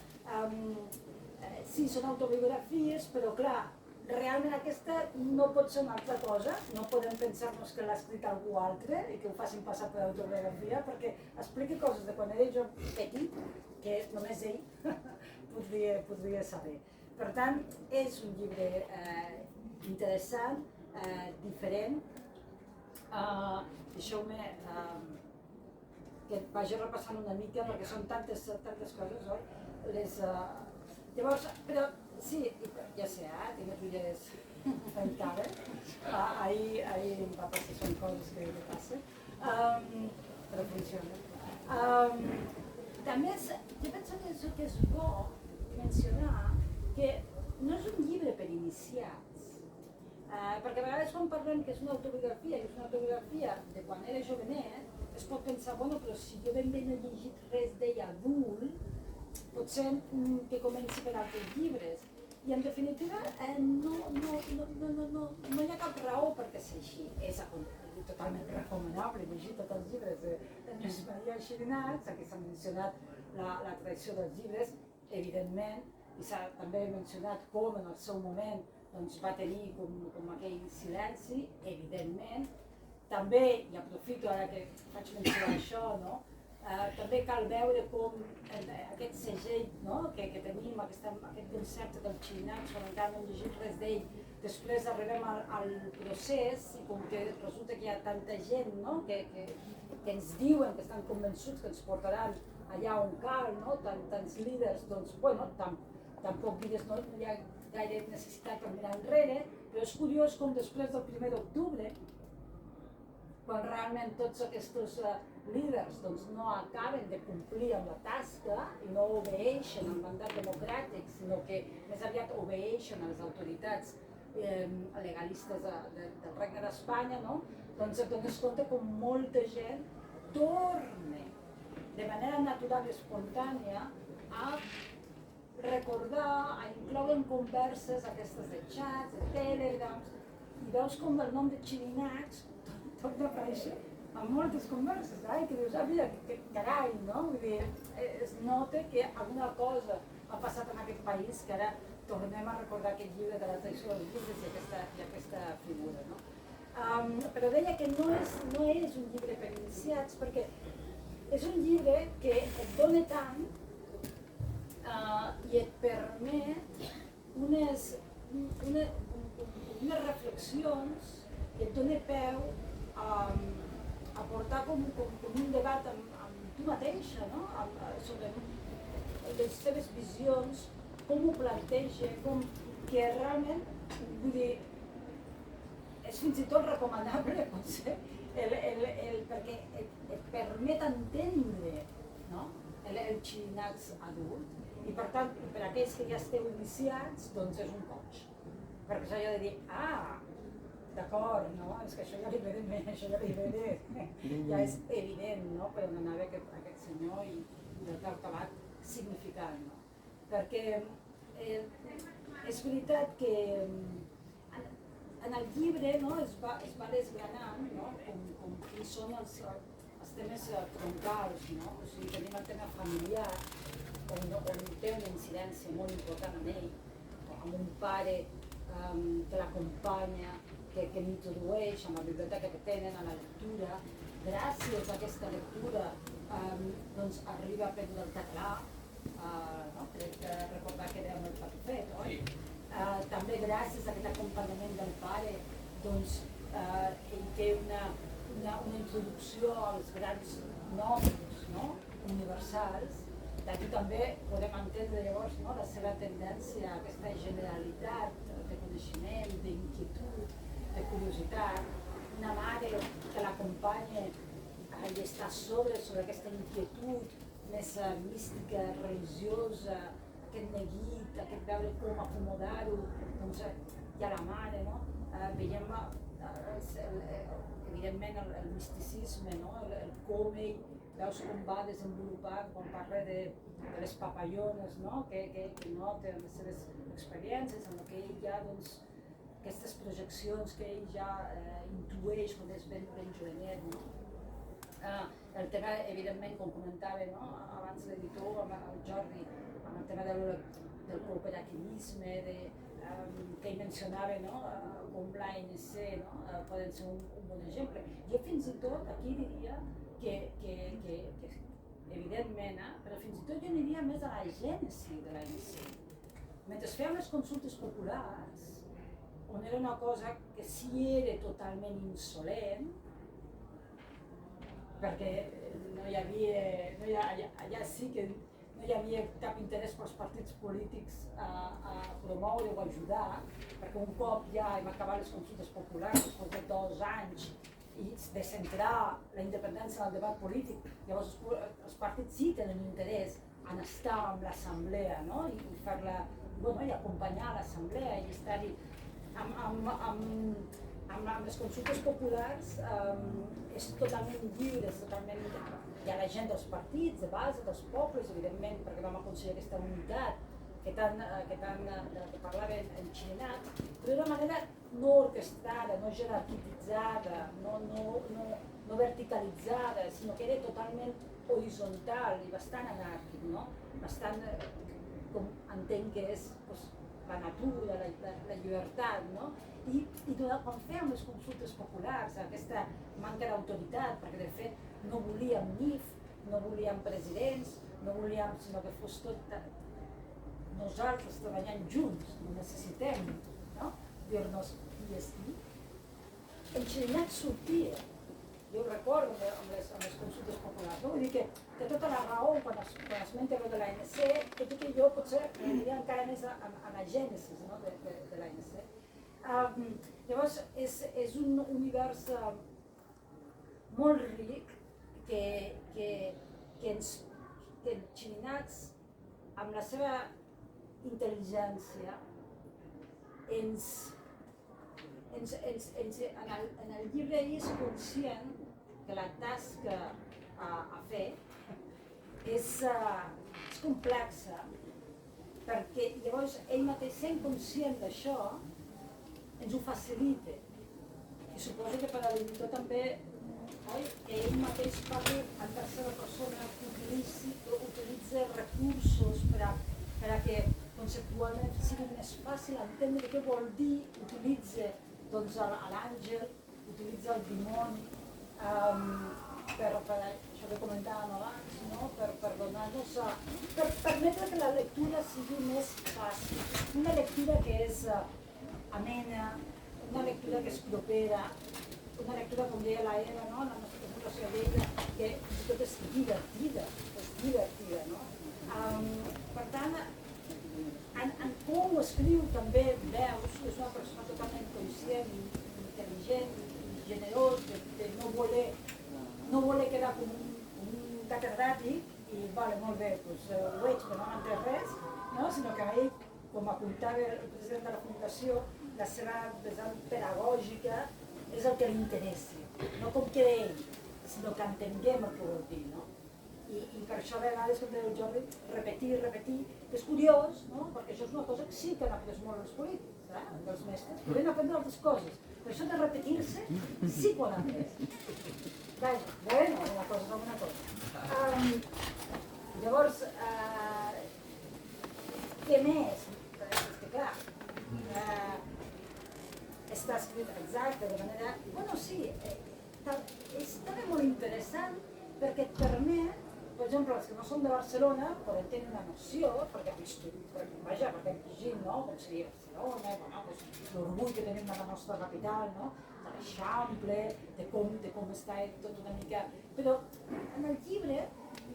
sí, són autobiografies, però clar, realment aquesta no pot ser una altra cosa, no podem pensar-nos que l'ha escrit algú altre i que ho facin passar per autobiografia, perquè explica coses de quan era jo petit que només ell podria saber. Per tant, és un llibre interessant, diferent. Deixeu-me que vagi repassant una mica, perquè són tantes coses, oi? Llavors, però sí, ja sé, tinc les ulleres tancades. Ahir em va passar, són coses que passen, però funciona. També jo penso que és bo mencionar que no és un llibre per iniciats, perquè a vegades quan parlem que és una autobiografia, i és una autobiografia de quan era jovenet, es pot pensar, bueno, però si jo ben bé no he llegit res d'ell adult, potser que comenci per altres llibres. I en definitiva no hi ha cap raó perquè sigui així. És totalment recomanable llegir tots els llibres de Lluís Maria Xirinacs. Aquí s'ha mencionat la tradició dels llibres, evidentment, i s'ha també mencionat com en el seu moment va tenir com aquell silenci, evidentment. També, i aprofito ara que faig menció d'això, també cal veure com aquest segell que tenim, aquest concepte del Xirinacs, quan encara no hem llegit res d'ell, després arribem al procés i com que resulta que hi ha tanta gent que ens diuen que estan convençuts que ens portaran allà on cal, tants líders, doncs, bueno, tampoc digues, no hi ha gaire necessitat de mirar enrere, però és curiós com després del 1 d'octubre, quan realment tots aquests líders no acaben de complir amb la tasca i no obeeixen al mandat democràtic, sinó que més aviat obeeixen a les autoritats legalistes del Regne d'Espanya, doncs et dones compte com molta gent torna de manera natural i espontània a recordar, a incloure en converses aquestes de xats, de telegrams, i veus com el nom de Xirinacs torna a aparèixer en moltes converses, que dius, mira, que carai, no? Vull dir, es nota que alguna cosa ha passat en aquest país que ara tornem a recordar aquest llibre de la tradició dels llibres i aquesta figura, no? Però deia que no és un llibre per iniciats, perquè és un llibre que et dona tant i et permet unes reflexions i et dona peu a portar com un debat amb tu mateixa, sobre les teves visions, com ho planteja, que realment, vull dir, és fins i tot recomanable, potser, perquè et permet entendre el Xirinacs adult, i per tant, per aquells que ja esteu iniciats, doncs és un coach. Perquè s'ha de dir, d'acord, és que això ja li ve de més, això ja li ve de... Ja és evident, per on anava aquest senyor i el que ha acabat significant, Perquè és veritat que en el llibre es va desgranant com quins són els temes troncals, o sigui, tenim el tema familiar, on té una incidència molt important en ell, amb un pare que l'acompanya, que l'introdueix a la biblioteca que tenen, a la lectura. Gràcies a aquesta lectura arriba a aprendre el català, crec que recordar que era amb el Patufet, oi? També gràcies a aquest acompanyament del pare, ell té una introducció als grans noms universals. D'aquí també podem entendre llavors la seva tendència a aquesta generalitat de coneixement, d'inquietud, de curiositat. Una mare que l'acompanya i està sobre aquesta inquietud més mística, religiosa, aquest neguit, aquest veure com acomodar-ho, hi ha la mare, veiem evidentment el misticisme, el com ell veus com va desenvolupant quan parla de les papallones, que nota les seves experiències, en què ell ja, aquestes projeccions que ell ja intueix quan és ben jovenet. El tema, evidentment, com comentava abans l'editor, amb el Jordi, amb el tema del cooperativisme, que ell mencionava, no? Com l'ANC, no? Poden ser un bon exemple. Jo fins i tot aquí diria que evidentment, però fins i tot jo aniria més a la gènesi de l'ANC. Mentre fèiem les consultes populars, on era una cosa que sí era totalment insolent, perquè no hi havia, allà sí que no hi havia cap interès pels partits polítics a promoure o ajudar, perquè un cop ja hem acabat les consultes populars, després de 2 anys, i de centrar la independència en el debat polític, llavors els partits sí tenen interès en estar amb l'assemblea, no? I fer-la, bueno, i acompanyar l'assemblea i estar-hi amb les consultes populars és totalment lliure, és totalment... Hi ha la gent dels partits, de base, dels pobles, evidentment, perquè vam aconseguir aquesta unitat de la que parlava en Xirinacs, però d'una manera no orquestrada, no jerarquitzada, no verticalitzada, sinó que era totalment horitzontal i bastant anàrquic, no? Bastant, com entenc que és la natura, la llibertat, no? I quan fèiem les consultes populars, aquesta manca d'autoritat, perquè de fet no volíem NIF, no volíem presidents, no volíem, sinó que fos tot nosaltres treballant junts, necessitem, no? Dir-nos qui és qui. El Xirinacs sortia, jo ho recordo amb les consultes populars, no? Vull dir que té tota la raó quan es menta de l'ANC, tot i que jo potser aniria encara més a la gènesi, no? de l'ANC. Llavors és un univers molt ric que el Xirinacs, amb la seva intel·ligència, en el llibre ell és conscient que la tasca a fer és complexa, perquè llavors ell mateix, sent conscient d'això, ens ho facilita. I suposo que per a l'editor també, oi, que ell mateix parli en tercera persona, que utilitza recursos per a que conceptualment sigui més fàcil entendre què vol dir, utilitza l'àngel, utilitza el dimoni, per això que comentàvem abans, no? Per donar-nos, per permetre que la lectura sigui més fàcil, una lectura que és amena, una lectura que és propera, una lectura, com deia la Eva, no? La nostra presentació deia que fins i tot és divertida, no? Per tant, en com ho escriu també veus que és una persona totalment conscient, intel·ligent, generós, de no voler quedar com un catedràtic i vale, molt bé, doncs ho veig, però no m'entès res, no? Sinó que ell, com apuntava el president de la Fundació, la seva vessant pedagògica és el que li interessa, no com queda ell, sinó que entenguem el que vol dir, no? I per això a vegades, com deia el Jordi, repetir, és curiós, no? Perquè això és una cosa que sí que han après molt els polítics, els mestres, podem aprendre altres coses, però això de repetir-se sí que ho han après. Vaja, bueno, una cosa com una cosa. Llavors, què més? És que clar, està escrit exacte, de manera... Bueno, sí, és també molt interessant perquè et permet, per exemple, els que no són de Barcelona poden tenir una noció, perquè hem llegit, no? Com seria Barcelona, l'orgull que tenim de la nostra capital, no? De l'Eixample, de com està tot una mica... Però en el llibre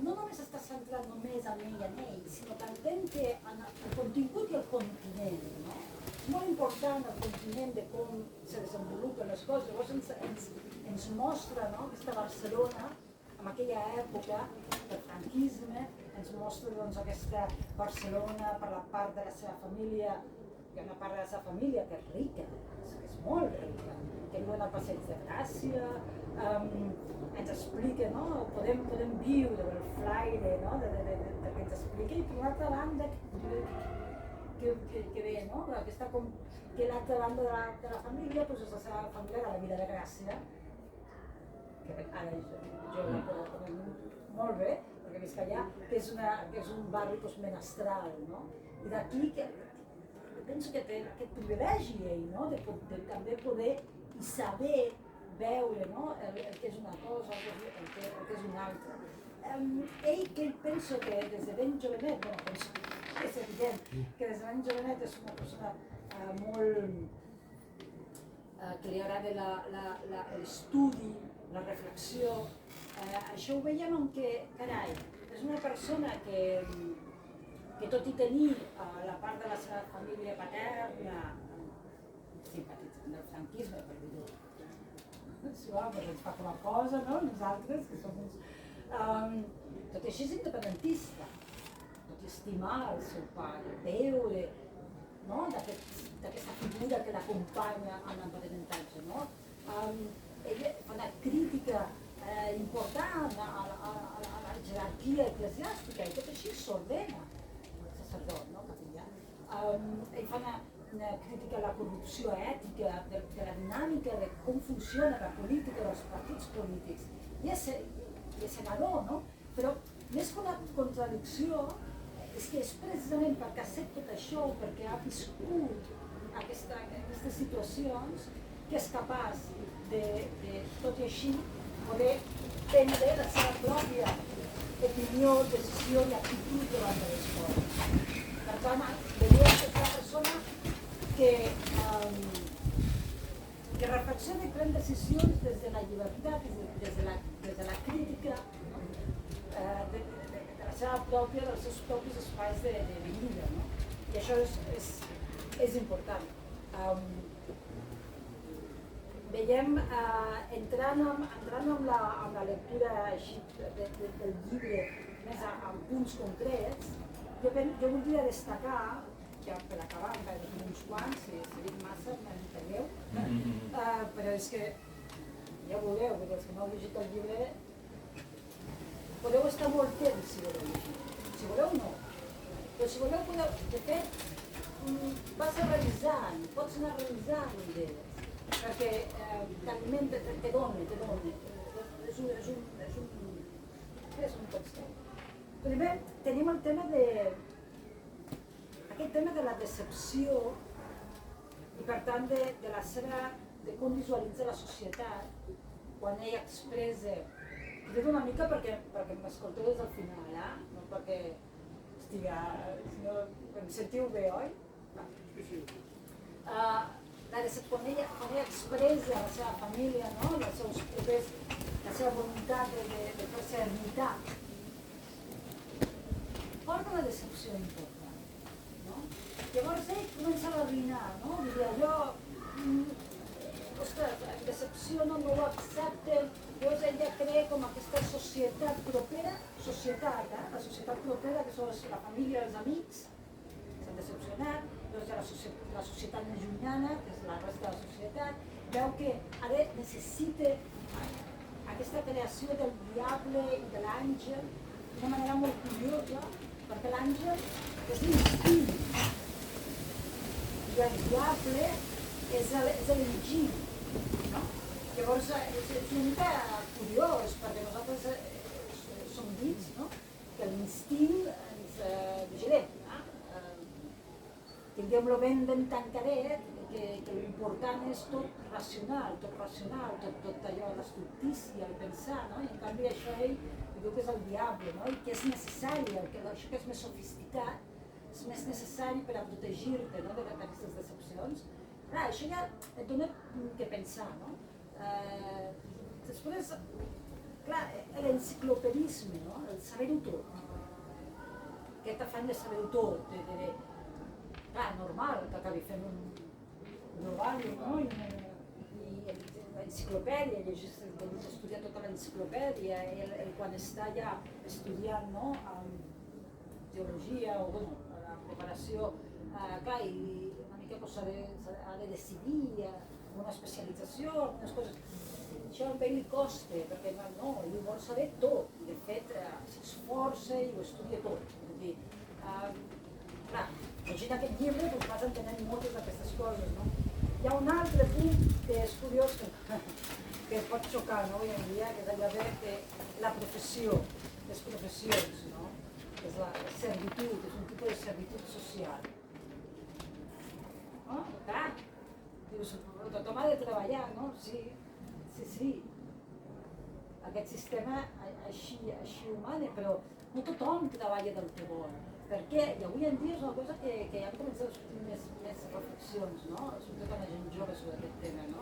no només està centrat només en ell, sinó que entenc que en el contingut i el continent, no? És molt important el continent de com se desenvolupen les coses. Llavors ens mostra, no? Aquesta Barcelona, en aquella època del franquisme, ens mostra doncs, aquesta Barcelona per la part de la seva família, hi ha una part de la seva família que és rica, que és molt rica, que viuen al Passeig de Gràcia, ens explica, no? Podem viure del flaire, no? que ens explica, i per l'altra banda que ve, no? Aquesta que l'altra banda de la família doncs és la seva família de la Vila de Gràcia, que ara jo la conec molt bé, perquè visc allà, que és un barri menestral, no? I d'aquí que penso que té aquest privilegi ell, no? de també poder i saber veure, no? el que és una cosa, el que és una altra. Ell penso que des de ben jovenet, penso que és evident que des de ben jovenet és una persona molt que li agrada l'estudi, la reflexió. Això ho veiem en que, carai, és una persona que tot i tenir la part de la seva família paterna simpatitzant del franquisme, per dir-ho suau, perquè ens fa com a cosa, no? Nosaltres, que som uns... tot i així és independentista, tot i estimar el seu pare, veure d'aquesta figura que l'acompanya en l'empadronatge, no? Ell fa una crítica important a la jerarquia eclesiàstica i tot així s'ordena el sacerdot, no? Capellà. Ell fa una crítica a la corrupció ètica, de la dinàmica de com funciona la política dels partits polítics. I és senador, no? Però més que una contradicció, és que és precisament perquè ha fet tot això, perquè ha viscut aquestes situacions, que és capaç de, tot i així, poder prendre la seva pròpia opinió, decisió i actitud davant de les coses. Per tant, veiem que és una persona que reflexiona i pren decisions des de la llibertat, des de la crítica, dels seus propis espais de vida, no? I això és important. Veiem, entrant en la lectura així del llibre, més en punts concrets, jo voldria destacar, ja per acabar, encara que uns quants, si dic massa, m'entengueu, però és que ja ho veureu, perquè els que no heu llegit el llibre podeu estar molt temps si voleu llegir. Si voleu, no. Però si voleu, de fet, vas revisant, pots anar revisant idees, perquè t'alimenta, te dona. És un constant. Primer, tenim el tema aquest tema de la decepció i, per tant, de com visualitza la societat quan ell expressa. Ho dic una mica perquè m'escolteu des del final, no perquè estigui... Em sentiu bé, oi? Quan ell expressa la seva família, la seva voluntat de fer-se ermità, porta una decepció important. Llavors ell comença a barrinar, diria jo, ostres, em decepciono, no ho accepten, llavors ell ja crea com aquesta societat propera, la societat propera, que són la família i els amics, s'han decepcionat, llavors hi ha la societat més llunyana, que és la resta de la societat, veu que ara necessita aquesta creació del diable i de l'àngel d'una manera molt curiosa, perquè l'àngel és l'instint i el diable és l'enginy. Llavors és una mica curiós, perquè nosaltres som dits que l'instint ens vigilem. Tinguem-lo ben tancadet, que l'important és tot racional, tot allò, l'estultícia, el pensar, i en canvi això ell diu que és el diable, i que és necessari, això que és més sofisticat, és més necessari per a protegir-te d'aquestes decepcions. Clar, això ja et dona què pensar, Després, clar, l'enciclopedisme, el saber-ho tot, aquest afany de saber-ho tot, clar, normal que acabi fent un globàlium, i l'enciclopèdia, estudiar tota l'enciclopèdia, quan està ja estudiant teologia o la preparació, clar, i una mica ha de decidir una especialització, algunes coses. Això a ell li costa, perquè no, ell vol saber tot, i de fet s'esforça i ho estudia tot. Clar, llegint aquest llibre vas entenent moltes d'aquestes coses. Hi ha un altre punt que és curiós, que pot xocar avui en dia, que és allò de la professió, les professions, que és la servitud, és un tipus de servitud social. no? Clar, dius, tothom ha de treballar, no? Sí. Aquest sistema així humana, però no tothom treballa del que vol. Perquè, i avui en dia és una cosa que ja hem començat a sortir més reflexions, no? Sobretot amb la gent jove sobre aquest tema, no?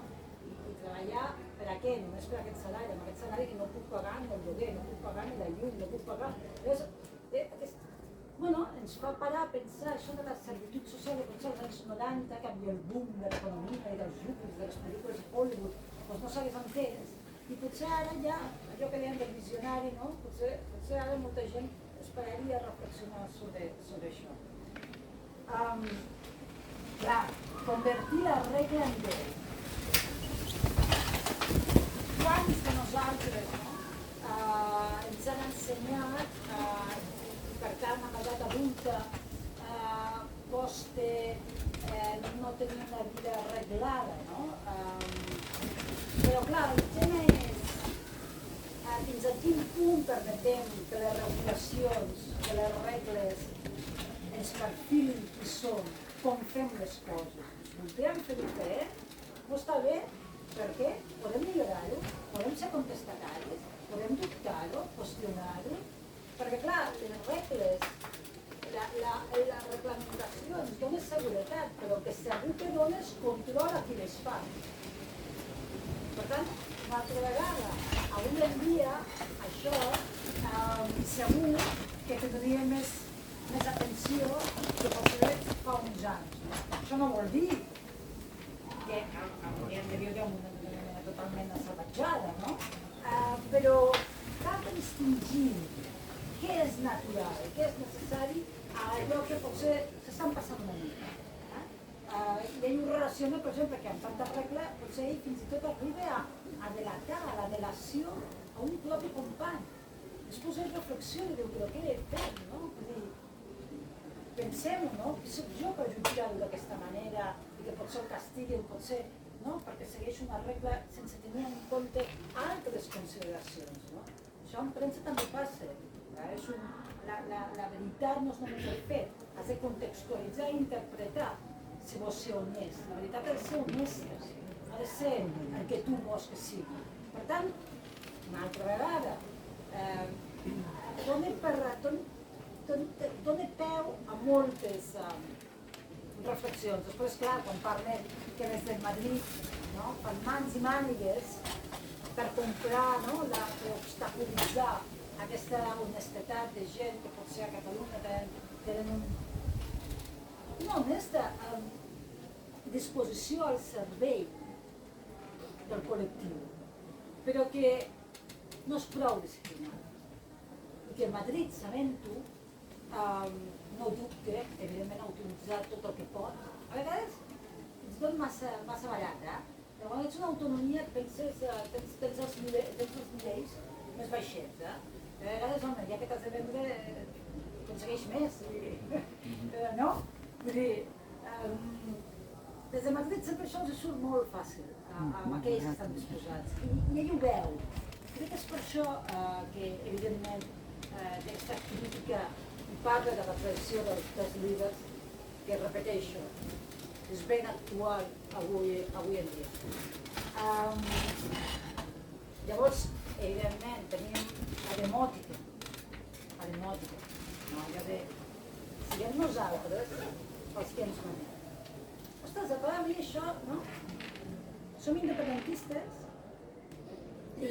I treballar per a què? Només per aquest salari, amb aquest salari que no puc pagar ni el lloguer, no puc pagar ni la llum, no puc pagar... Bueno, ens fa parar a pensar això de la servitud social de potser als anys 90, que havia el boom de l'economia i dels lucres de les pel·lícules de Hollywood, doncs no s'hagués entès. I potser ara ja, allò que dèiem del visionari, no? Potser ara molta gent es pararia a reflexionar sobre això. Clar, convertir la regla en llei. Quants de nosaltres ens han ensenyat, per tant, a l'edat adulta, no tenir una vida arreglada, no? Però clar, el tema és fins a quin punt permetem que les regulacions, que les regles ens perfilin qui som, com fem les coses. Podem fer diferent? No està bé? Per què? Podem millorar-ho? Podem ser contestataris? Podem dubtar-ho? Qüestionar-ho? Perquè clar, les regles, la reglamentació ens dona seguretat, però el que segur que dona és control a qui les fa. Per tant, una altra vegada, avui en dia, això segur que tindria més atenció que potser fa uns anys. Això no vol dir que hauríem de viure una manera totalment assavatjada, no? Però cal distingir què és natural, què és necessari a allò que potser s'estan passant una mica. I ell ho relaciona, per exemple, que amb tanta regla potser ell fins i tot arriba a delatar, a la delació a un propi company. Després ell reflexiona i diu, però què he fet, no? Pensem-ho, no? Qui soc jo per jutjar-ho d'aquesta manera i que potser el castiguen, potser, no? Perquè segueix una regla sense tenir en compte altres consideracions, no? Això en premsa també passa. La veritat no és només el fet, has de contextualitzar i interpretar si vols ser honest. La veritat ha de ser honesta, ha de ser el que tu vols que sigui. Per tant, una altra vegada, dona peu a moltes reflexions. Després, clar, quan parlen que des de Madrid fan mans i mànigues per comprar, per obstaculitzar aquesta honestedat de gent que potser a Catalunya tenen una honesta disposició al servei del col·lectiu, però que no és prou disciplinada. I que Madrid, sabent-ho, no dubte, evidentment ha utilitzat tot el que pot. A vegades és tot massa barat, però quan ets una autonomia tens els nivells més baixets, a vegades, home, ja que t'has de vendre, aconsegueix més, no? Vull dir, des de Madrid sempre això els surt molt fàcil amb aquells que estan disposats, i ell ho veu. Crec que és per això que, evidentment, d'aquesta crítica i parla de la tradició dels líders, que repeteixo, és ben actual avui en dia. Llavors, evidentment, tenim la demòtica, no? Allò de, siguem nosaltres els que ens manem. Ostres, a mi això, no? Som independentistes i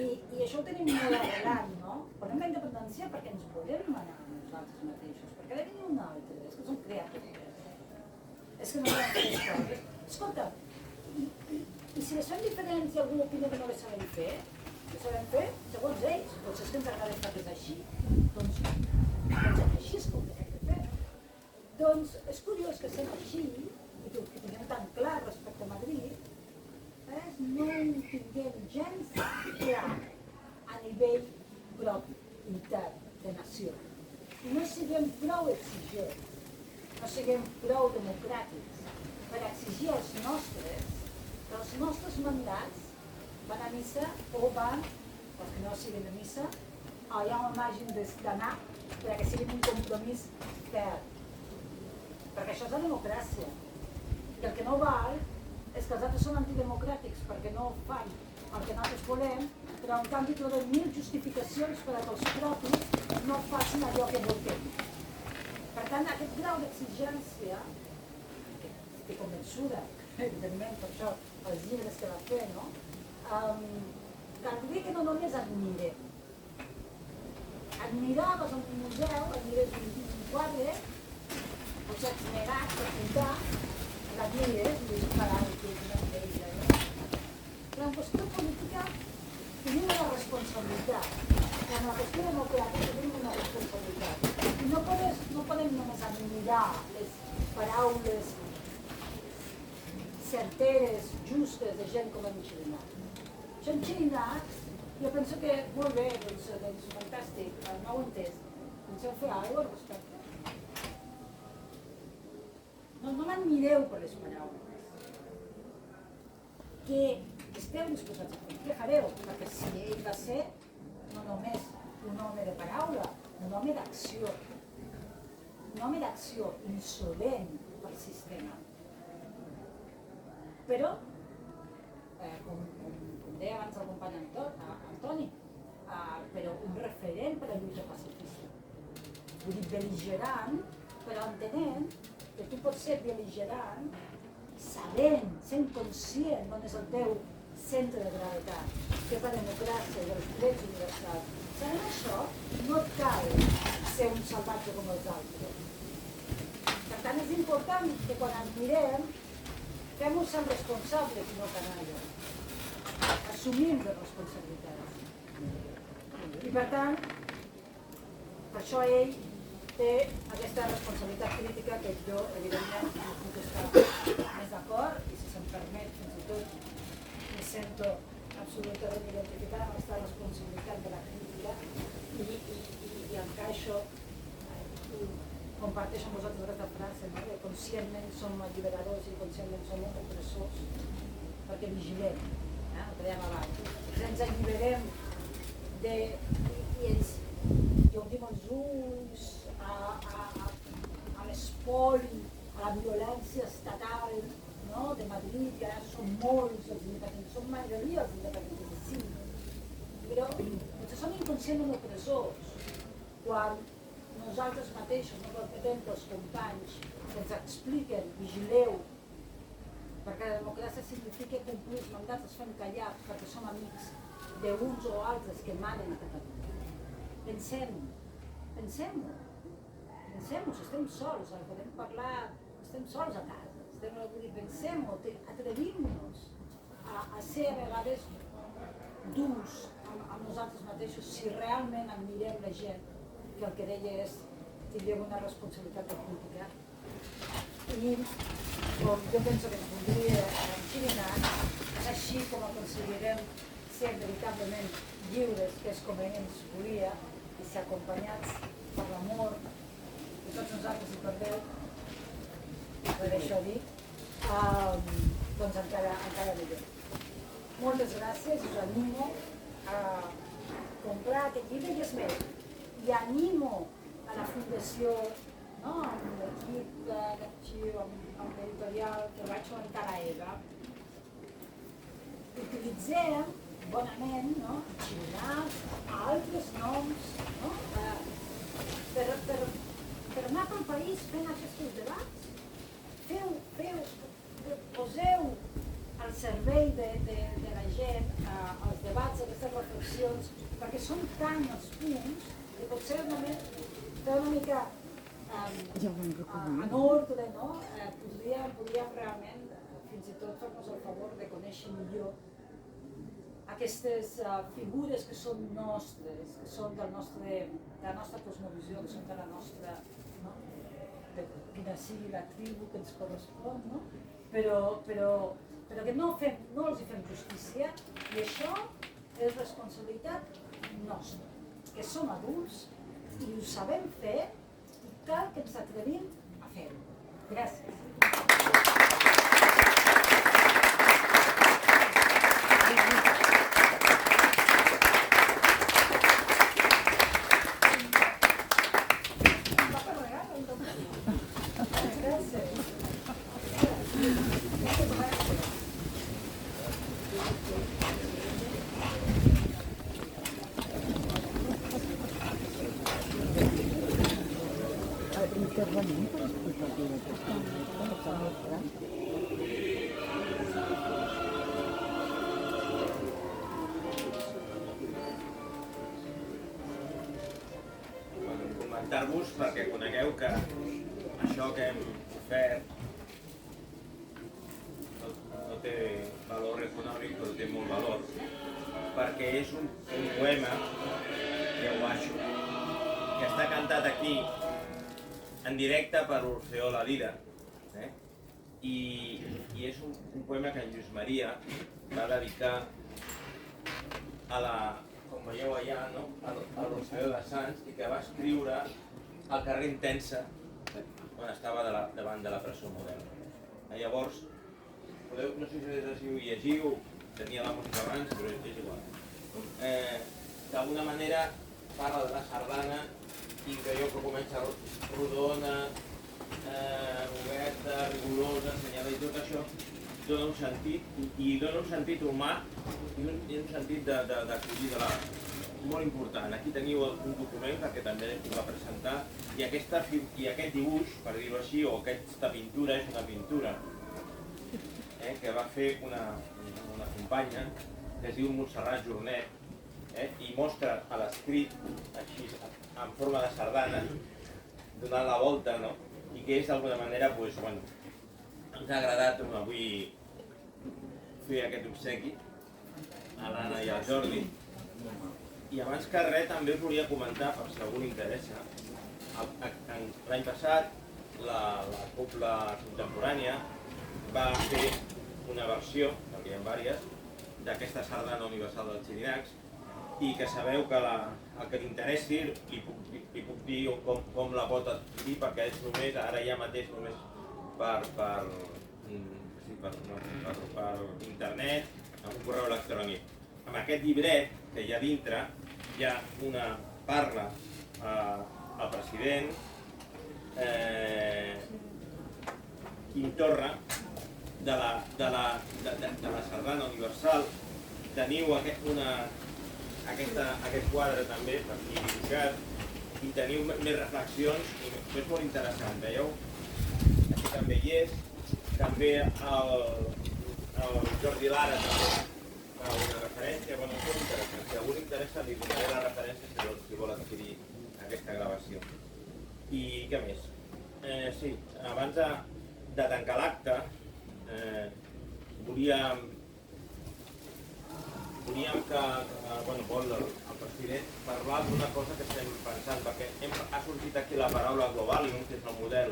això ho tenim molt arrelat, no? Volem la independència perquè ens volem manar nosaltres mateixos, perquè ara n'hi un altre, és que som criatures, és que no volem fer les coses. Escolta, i si les fem diferents i algú opina que no les sabem fer, que sabem fer, segons ells, potser és que ens agrada estar que és així, doncs així és com hem de fer. Doncs és curiós que sent així, i que ho tinguem tan clar respecte a Madrid, no ho tinguem gens clar a nivell propi, intern, de nació. I no siguem prou exigents, no siguem prou democràtics per exigir als nostres que els nostres mandats van a missa o van, els que no siguin de missa, allà on hagin d'anar perquè siguin un compromís ferm. Perquè això és la democràcia. I el que no val és que els altres són antidemocràtics perquè no fan el que nosaltres volem, però en canvi trobem 1000 justificacions per a que els propis no facin allò que volem. Per tant, aquest grau d'exigència, que estic convençuda, evidentment, per això els llibres que va fer, no? Caldria que no només admirem. Admiraves en un museu, admires un quadre, potser ets negat per pintar, l'admires i dius, carai, que és una meravella, no? Però en qüestió política tenim una responsabilitat. En la qüestió democràtica tenim una responsabilitat. I no podem només admirar les paraules certeres, justes de gent com en Xirinacs. En Xirinacs, jo penso que molt bé, doncs fantàstic, no ho he entès. Penseu fer alguna cosa al respecte. No m'admireu per les paraules. Què esteu disposats a fer? Què fareu? Perquè si ell va ser no només un home de paraula, un home d'acció. Un home d'acció insolent pel sistema. Però, com deia abans el company Antoni, però un referent per a la lluita pacifista. Vull dir, bel·ligerant, però entenent que tu pots ser bel·ligerant sabent, sent conscient d'on és el teu centre de gravetat, que és la democràcia i els drets universals. Sabent això, no et cal ser un salvatge com els altres. Per tant, és important que quan admirem fem-nos ser responsables i no canalla. Assumim les responsabilitats. I per tant, per això ell té aquesta responsabilitat crítica que jo, evidentment, no puc estar més d'acord i si se'm permet, fins i tot, me sento absolutament identificada amb aquesta responsabilitat de la crítica i encaixo, comparteixo amb vosaltres aquesta frase, no? Que conscientment som alliberadors i conscientment som opressors perquè vigilem, ho dèiem abans. Ens alliberem i obrim els ulls a l'espoli, a la violència estatal de Madrid, que ara són molts els independents, són majoria els independents, sí. Però potser som inconscientment opressors quan nosaltres mateixos no permetem que els companys que ens expliquen, vigileu, perquè la democràcia significa complir els mandats, els fem callar perquè som amics d'uns o altres que manen a Catalunya. Pensem-ho, si estem sols, podem parlar, estem sols a casa, pensem-ho, atrevim-nos a ser a vegades durs amb nosaltres mateixos si realment admirem la gent que el que deia és tindríem una responsabilitat de crítica. I jo penso que ens voldria enxirinar, així com aconseguirem ser veritablement lliures, que és com ell ens volia, i ser acompanyats per l'amor de tots nosaltres i per Déu, per això dic, doncs encara millor. Moltes gràcies, us animo a comprar aquest llibre i és més, i animo a la Fundació, amb l'equip d'arxiu, amb l'editorial, que vaig comentar a Eva, utilitzem bonament Xirinacs, altres noms, per anar pel país fent aquests debats. Poseu al servei de la gent els debats, aquestes reflexions, perquè són tant els punts que potser només fer una mica en ordre, podríem realment fins i tot fer-nos el favor de conèixer millor aquestes figures que són nostres, que són de la nostra cosmovisió, que són de la nostra, de quina sigui la tribu que ens correspon, però que no els hi fem justícia, i això és responsabilitat nostra, que som adults i ho sabem fer i cal que ens atrevim a fer-ho. Gràcies. Gràcies. intervenint per explicar-li aquesta mostra? Comentar-vos perquè conegueu que això que hem ofert no té valor econòmic, però té molt valor, perquè és un poema que ho baixo, que està cantat aquí en directe per Orfeó La Lira, i és un poema que en Lluís Maria va dedicar a la, com veieu allà, no? A l'Orfeó de Sants, i que va escriure al carrer Intensa quan estava davant de la presó Model. Llavors, no sé si ho llegiu, tenia la música abans, però és igual. D'alguna manera parla de la sardana i veieu que comença rodona, oberta, rigorosa, assenyada, i tot això dona un sentit, i dona un sentit humà i un sentit d'acollida molt important. Aquí teniu un document que també va presentar, i aquest dibuix, per dir-ho així, o aquesta pintura, és una pintura que va fer una companya que es diu Montserrat Jornet, i mostra a l'escrit així en forma de sardana donant la volta, no? I que és d'alguna manera, doncs, bueno, ens ha agradat avui fer aquest obsequi a l'Anna i al Jordi. I abans que res també us volia comentar, per si algú li interessa, l'any passat la Cobla Contemporània va fer una versió, perquè hi ha diverses, d'aquesta sardana universal dels Xirinacs, i que sabeu que el que li interessi li puc dir com la pot adquirir, perquè és només, ara ja mateix només per internet, amb un correu electrònic. Amb aquest llibret que hi ha dintre hi ha una parla al president Quim Torra de la sardana universal. Teniu aquest quadre també per aquí dibuixat, i teniu més reflexions, i és molt interessant, veieu? Aquí també hi és, també el Jordi Lara també fa una referència, bueno, és molt interessant. Si a algú li interessa li donaré la referència si vol adquirir aquesta gravació. I què més? Sí, abans de tancar l'acte, volíem que vol el president parlar d'una cosa que estem pensant, perquè ha sortit aquí la paraula global, que és el model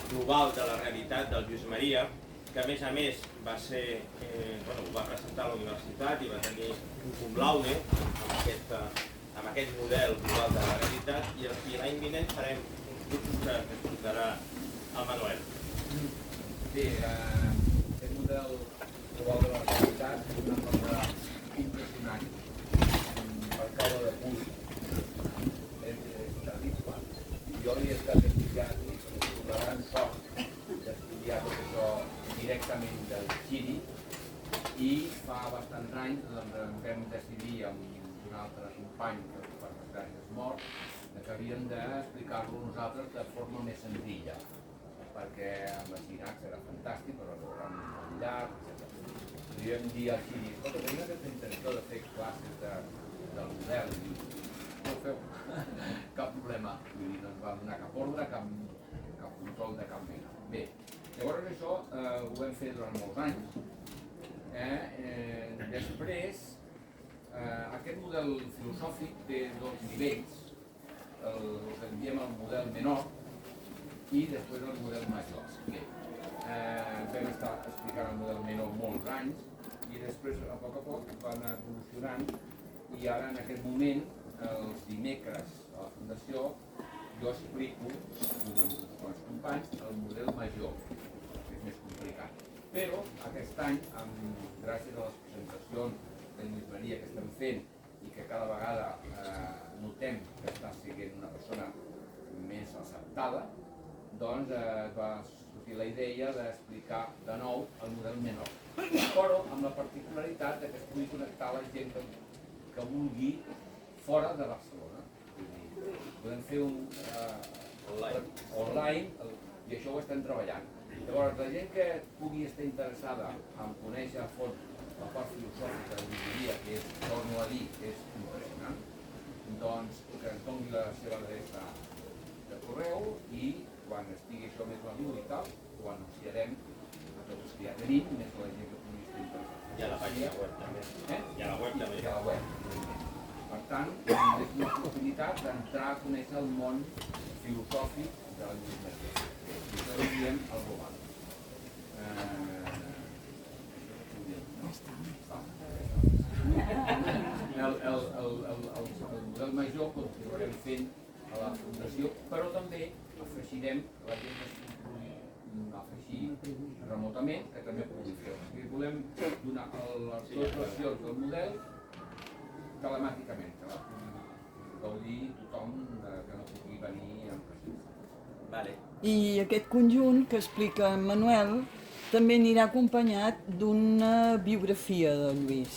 global de la realitat del Lluís Maria, que a més va ser, ho va presentar a la universitat i va tenir un cum laude amb aquest model global de la realitat, i l'any vinent farem uns cursos que explicarà el Manuel. Sí, aquest model global de la realitat és una cosa impressionant, per causa de punt, és terrible. Jo li he estat estudiant la gran sort d'estudiar tot això directament del Xiri, i fa bastants anys vam decidir amb un altre company que per desgràcia és mort, que havíem d'explicar-lo nosaltres de forma més senzilla, perquè amb els Xirinacs era fantàstic, però era molt llarg, etc. Podríem dir al Xiri, escolta, tenim aquesta intenció de fer classes del model, i no ho feu, cap problema. Vull dir, no ens va donar cap ordre, cap control de cap mena. Bé, llavors això ho vam fer durant molts anys. Després, aquest model filosòfic té dos nivells, el que en diem el model menor i després el model major. Bé, vam estar explicant el model menor molts anys i després a poc va anar evolucionant, i ara en aquest moment, els dimecres a la Fundació, jo explico amb els companys el model major, que és més complicat. Però aquest any, gràcies a les presentacions de Lluís Maria que estem fent i que cada vegada notem que està sent una persona més acceptada, doncs va sortir la idea d'explicar de nou el model menor, però amb la particularitat que es pugui connectar la gent que vulgui fora de Barcelona. Podem fer online, i això ho estem treballant. Llavors, la gent que pugui estar interessada en conèixer a fons la part filosòfica de l'enginyeria, que és, torno a dir, és impressionant, doncs que ens doni la seva adreça de correu i quan estigui això més madur i tal, ho anunciarem a tots els que ja tenim, més la gent que pugui estar interessada. I a la pàgina web també. I a la web també. I a la web. Per tant, és una oportunitat d'entrar a conèixer el món filosòfic de l'enginyeria. I això ho diem el global. El model major continuarem fent a la fundació, però també afegirem la gent que es pugui afegir remotament, que també pugui fer. Volem donar les dues versions del model telemàticament, que la pugui gaudir tothom que no pugui venir en presència. I aquest conjunt que explica en Manuel també anirà acompanyat d'una biografia de Lluís,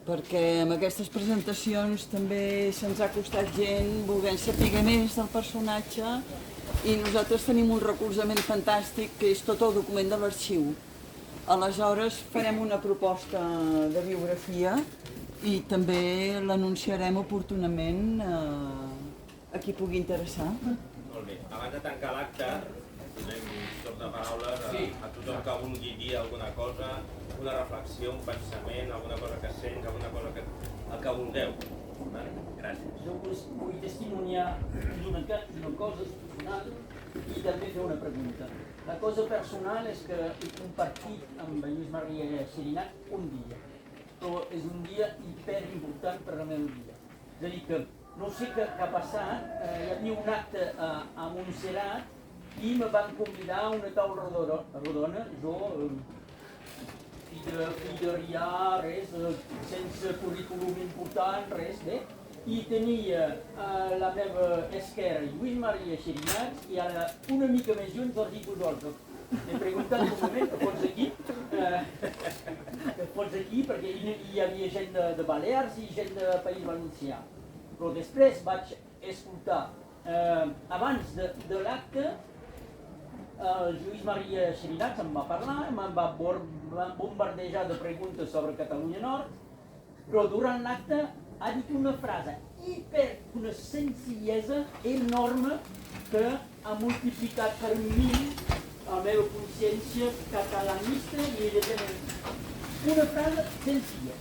perquè amb aquestes presentacions també se'ns ha costat gent volent saber més del personatge i nosaltres tenim un recolzament fantàstic que és tot el document de l'arxiu. Aleshores farem una proposta de biografia i també l'anunciarem oportunament a qui pugui interessar. Molt bé. Abans de tancar l'acte, donem un torn de paraules a tothom que vulgui dir alguna cosa, una reflexió, un pensament, alguna cosa que sents, alguna cosa que... el que vulgueu. Gràcies. Jo vull testimoniar d'una cosa personal i també fer una pregunta. La cosa personal és que he compartit amb Lluís Maria Xirinacs un dia, però és un dia hiperimportant per la meva vida. És a dir, que no sé què ha passat, hi havia un acte a Montserrat i me van convidar a una taula rodona, jo, fill de rià, res, sense currículum important, res, bé, i tenia a la meva esquerra Lluís Maria Xirinacs i ara una mica més lluny Jordi Pujol. M'he preguntat un moment, que pots aquí, perquè hi havia gent de Balears i gent de País Valencià. Però després vaig escoltar, abans de l'acte, el Lluís Maria Xirinacs em va parlar, em va bombardejar de preguntes sobre Catalunya Nord, però durant l'acte ha dit una frase d'una senzillesa enorme que ha multiplicat per 1000 la meva consciència catalanista i independentista. Una frase senzilla.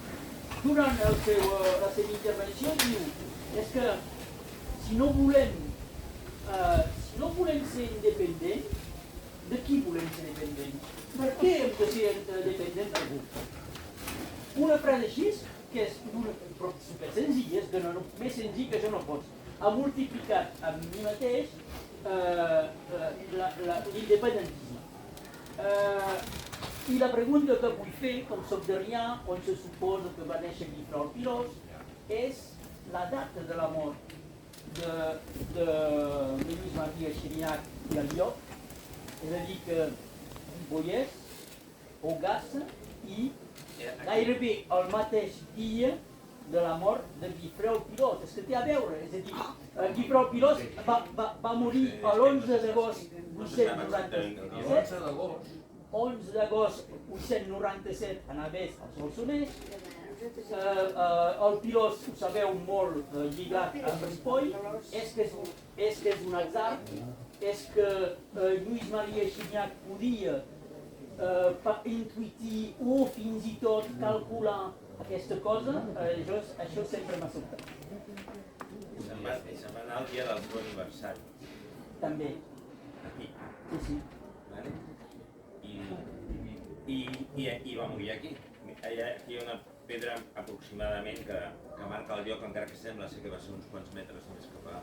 Durant la seva intervenció diu és que si no volem ser independents, de qui volem ser dependents? Per què hem de ser dependents d'algú? Una frase així, que és super senzilla, és que més senzill que això no pots. Ha multiplicat amb mi mateix l'independentisme. I la pregunta que vull fer, com soc de Rià, on se suposa que va néixer Guifré el Pilós, és la data de la mort de Lluís Maria Xirinacs i el lloc, és a dir que Ripollès, Ogassa i gairebé el mateix dia de la mort de Guifré el Pilós. És que té a veure, és a dir, Guifré el Pilós va morir l'11 d'agost 897. 11 d'agost 897 a Navès, al Solsonès. El Pilós, ho sabeu, molt lligat amb Ripoll, és que és un atzar, és que Lluís Maria Xirinacs podia intuir o fins i tot calcular aquesta cosa, això sempre m'ha sobtat. Se'n va anar el dia del seu aniversari. També. Aquí. Sí. I va morir aquí. Aquí hi ha una pedra aproximadament que marca el lloc, encara que sembla ser que va ser uns quants metres més cap allà.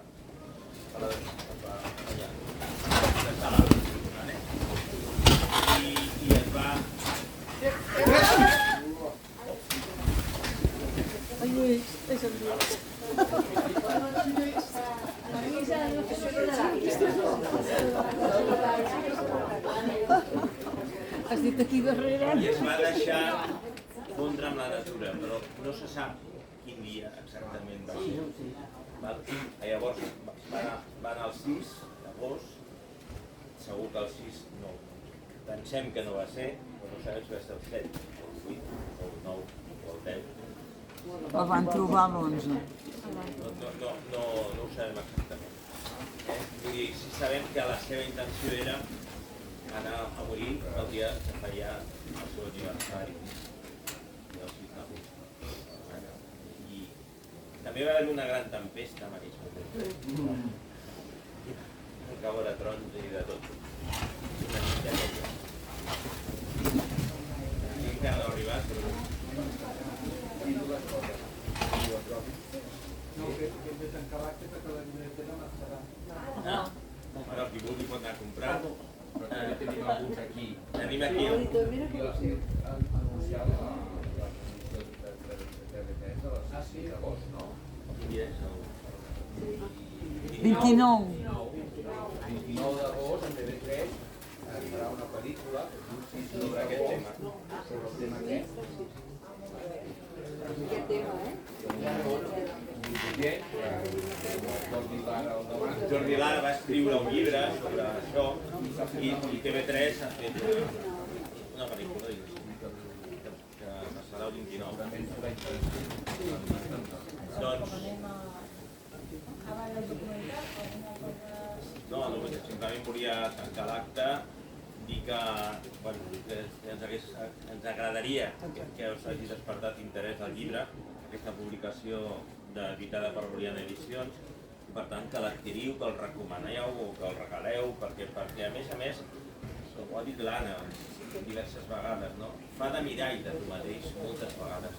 I es va... Ai, Lluís, és el Lluís. Has dit aquí darrere? I es va deixar fondre amb la natura, però no se sap quin dia exactament va ser. Llavors va anar al 6, d'agost, segur que el 6 no, pensem que no va ser, però no sabem si va ser el 7, o el 8, o el 9, o el 10. El van trobar l'11. No ho sabem exactament. Vull dir, sí sabem que la seva intenció era anar a morir el dia que feia el seu aniversari, el 6 d'agost. I també va haver una gran tempesta en aquells moments. Va caure trons i de tot. Una nit d'aquella. I encara no ha arribat, però... No, que hem de tancar l'acte perquè la llibretera marxarà. Bueno, qui vulgui pot anar a comprar. Però també tenim alguns aquí. Tenim aquí I anunciar la transmissió de TV3 de les 6 d'agost, no? quin dia és el... 29. 29 d'agost, en TV3, farà una pel·lícula sobre aquest tema. Sobre el tema aquest. Aquest tema, Jordi Lara va escriure un llibre sobre això i TV3 ha fet una pel·lícula que passarà el 29. Doncs... No, simplement volia tancar l'acte, dir que ens agradaria que us hagi despertat interès al llibre, aquesta publicació editada per Oriana Edicions, i per tant que l'adquiriu, que el recomaneu o que el regaleu, perquè a més, ho ha dit l'Anna diverses vegades, no? Fa de mirall de tu mateix moltes vegades,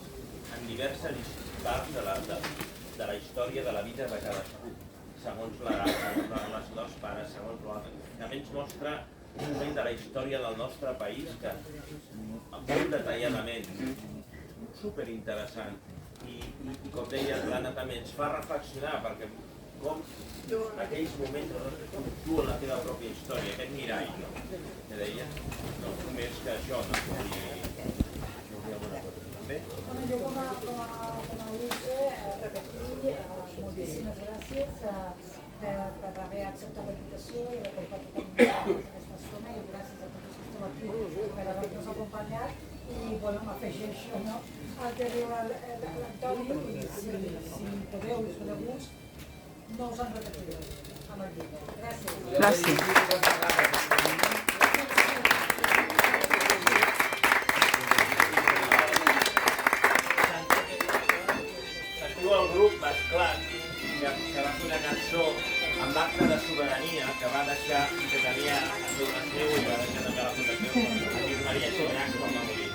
en diverses parts de la història de la vida de cadascú, segons l'edat, segons les dos pares, segons l'altre. També ens mostra un moment de la història del nostre país que molt detalladament, superinteressant, i com deia l'Anna també ens fa reflexionar, perquè com aquells moments puntuen la teva pròpia història, aquest mirall, no? Que deia, no només que això, no? Volia alguna cosa també? Jo com a usuari repetir moltíssimes gràcies per haver acceptat la invitació i de compartir amb nosaltres aquesta estona, i gràcies a tots que esteu aquí per haver-nos acompanyat. I m'afegeixo al que diu l'Antoni, i si podeu i us doneu gust, no us en repetireu amb el llibre. Gràcies. Gràcies. El grup Basclat, que va fer una cançó amb acte de sobirania que va deixar, que tenia el seu seu i va deixar també la fundació a Lluís Maria Xirinacs quan va morir.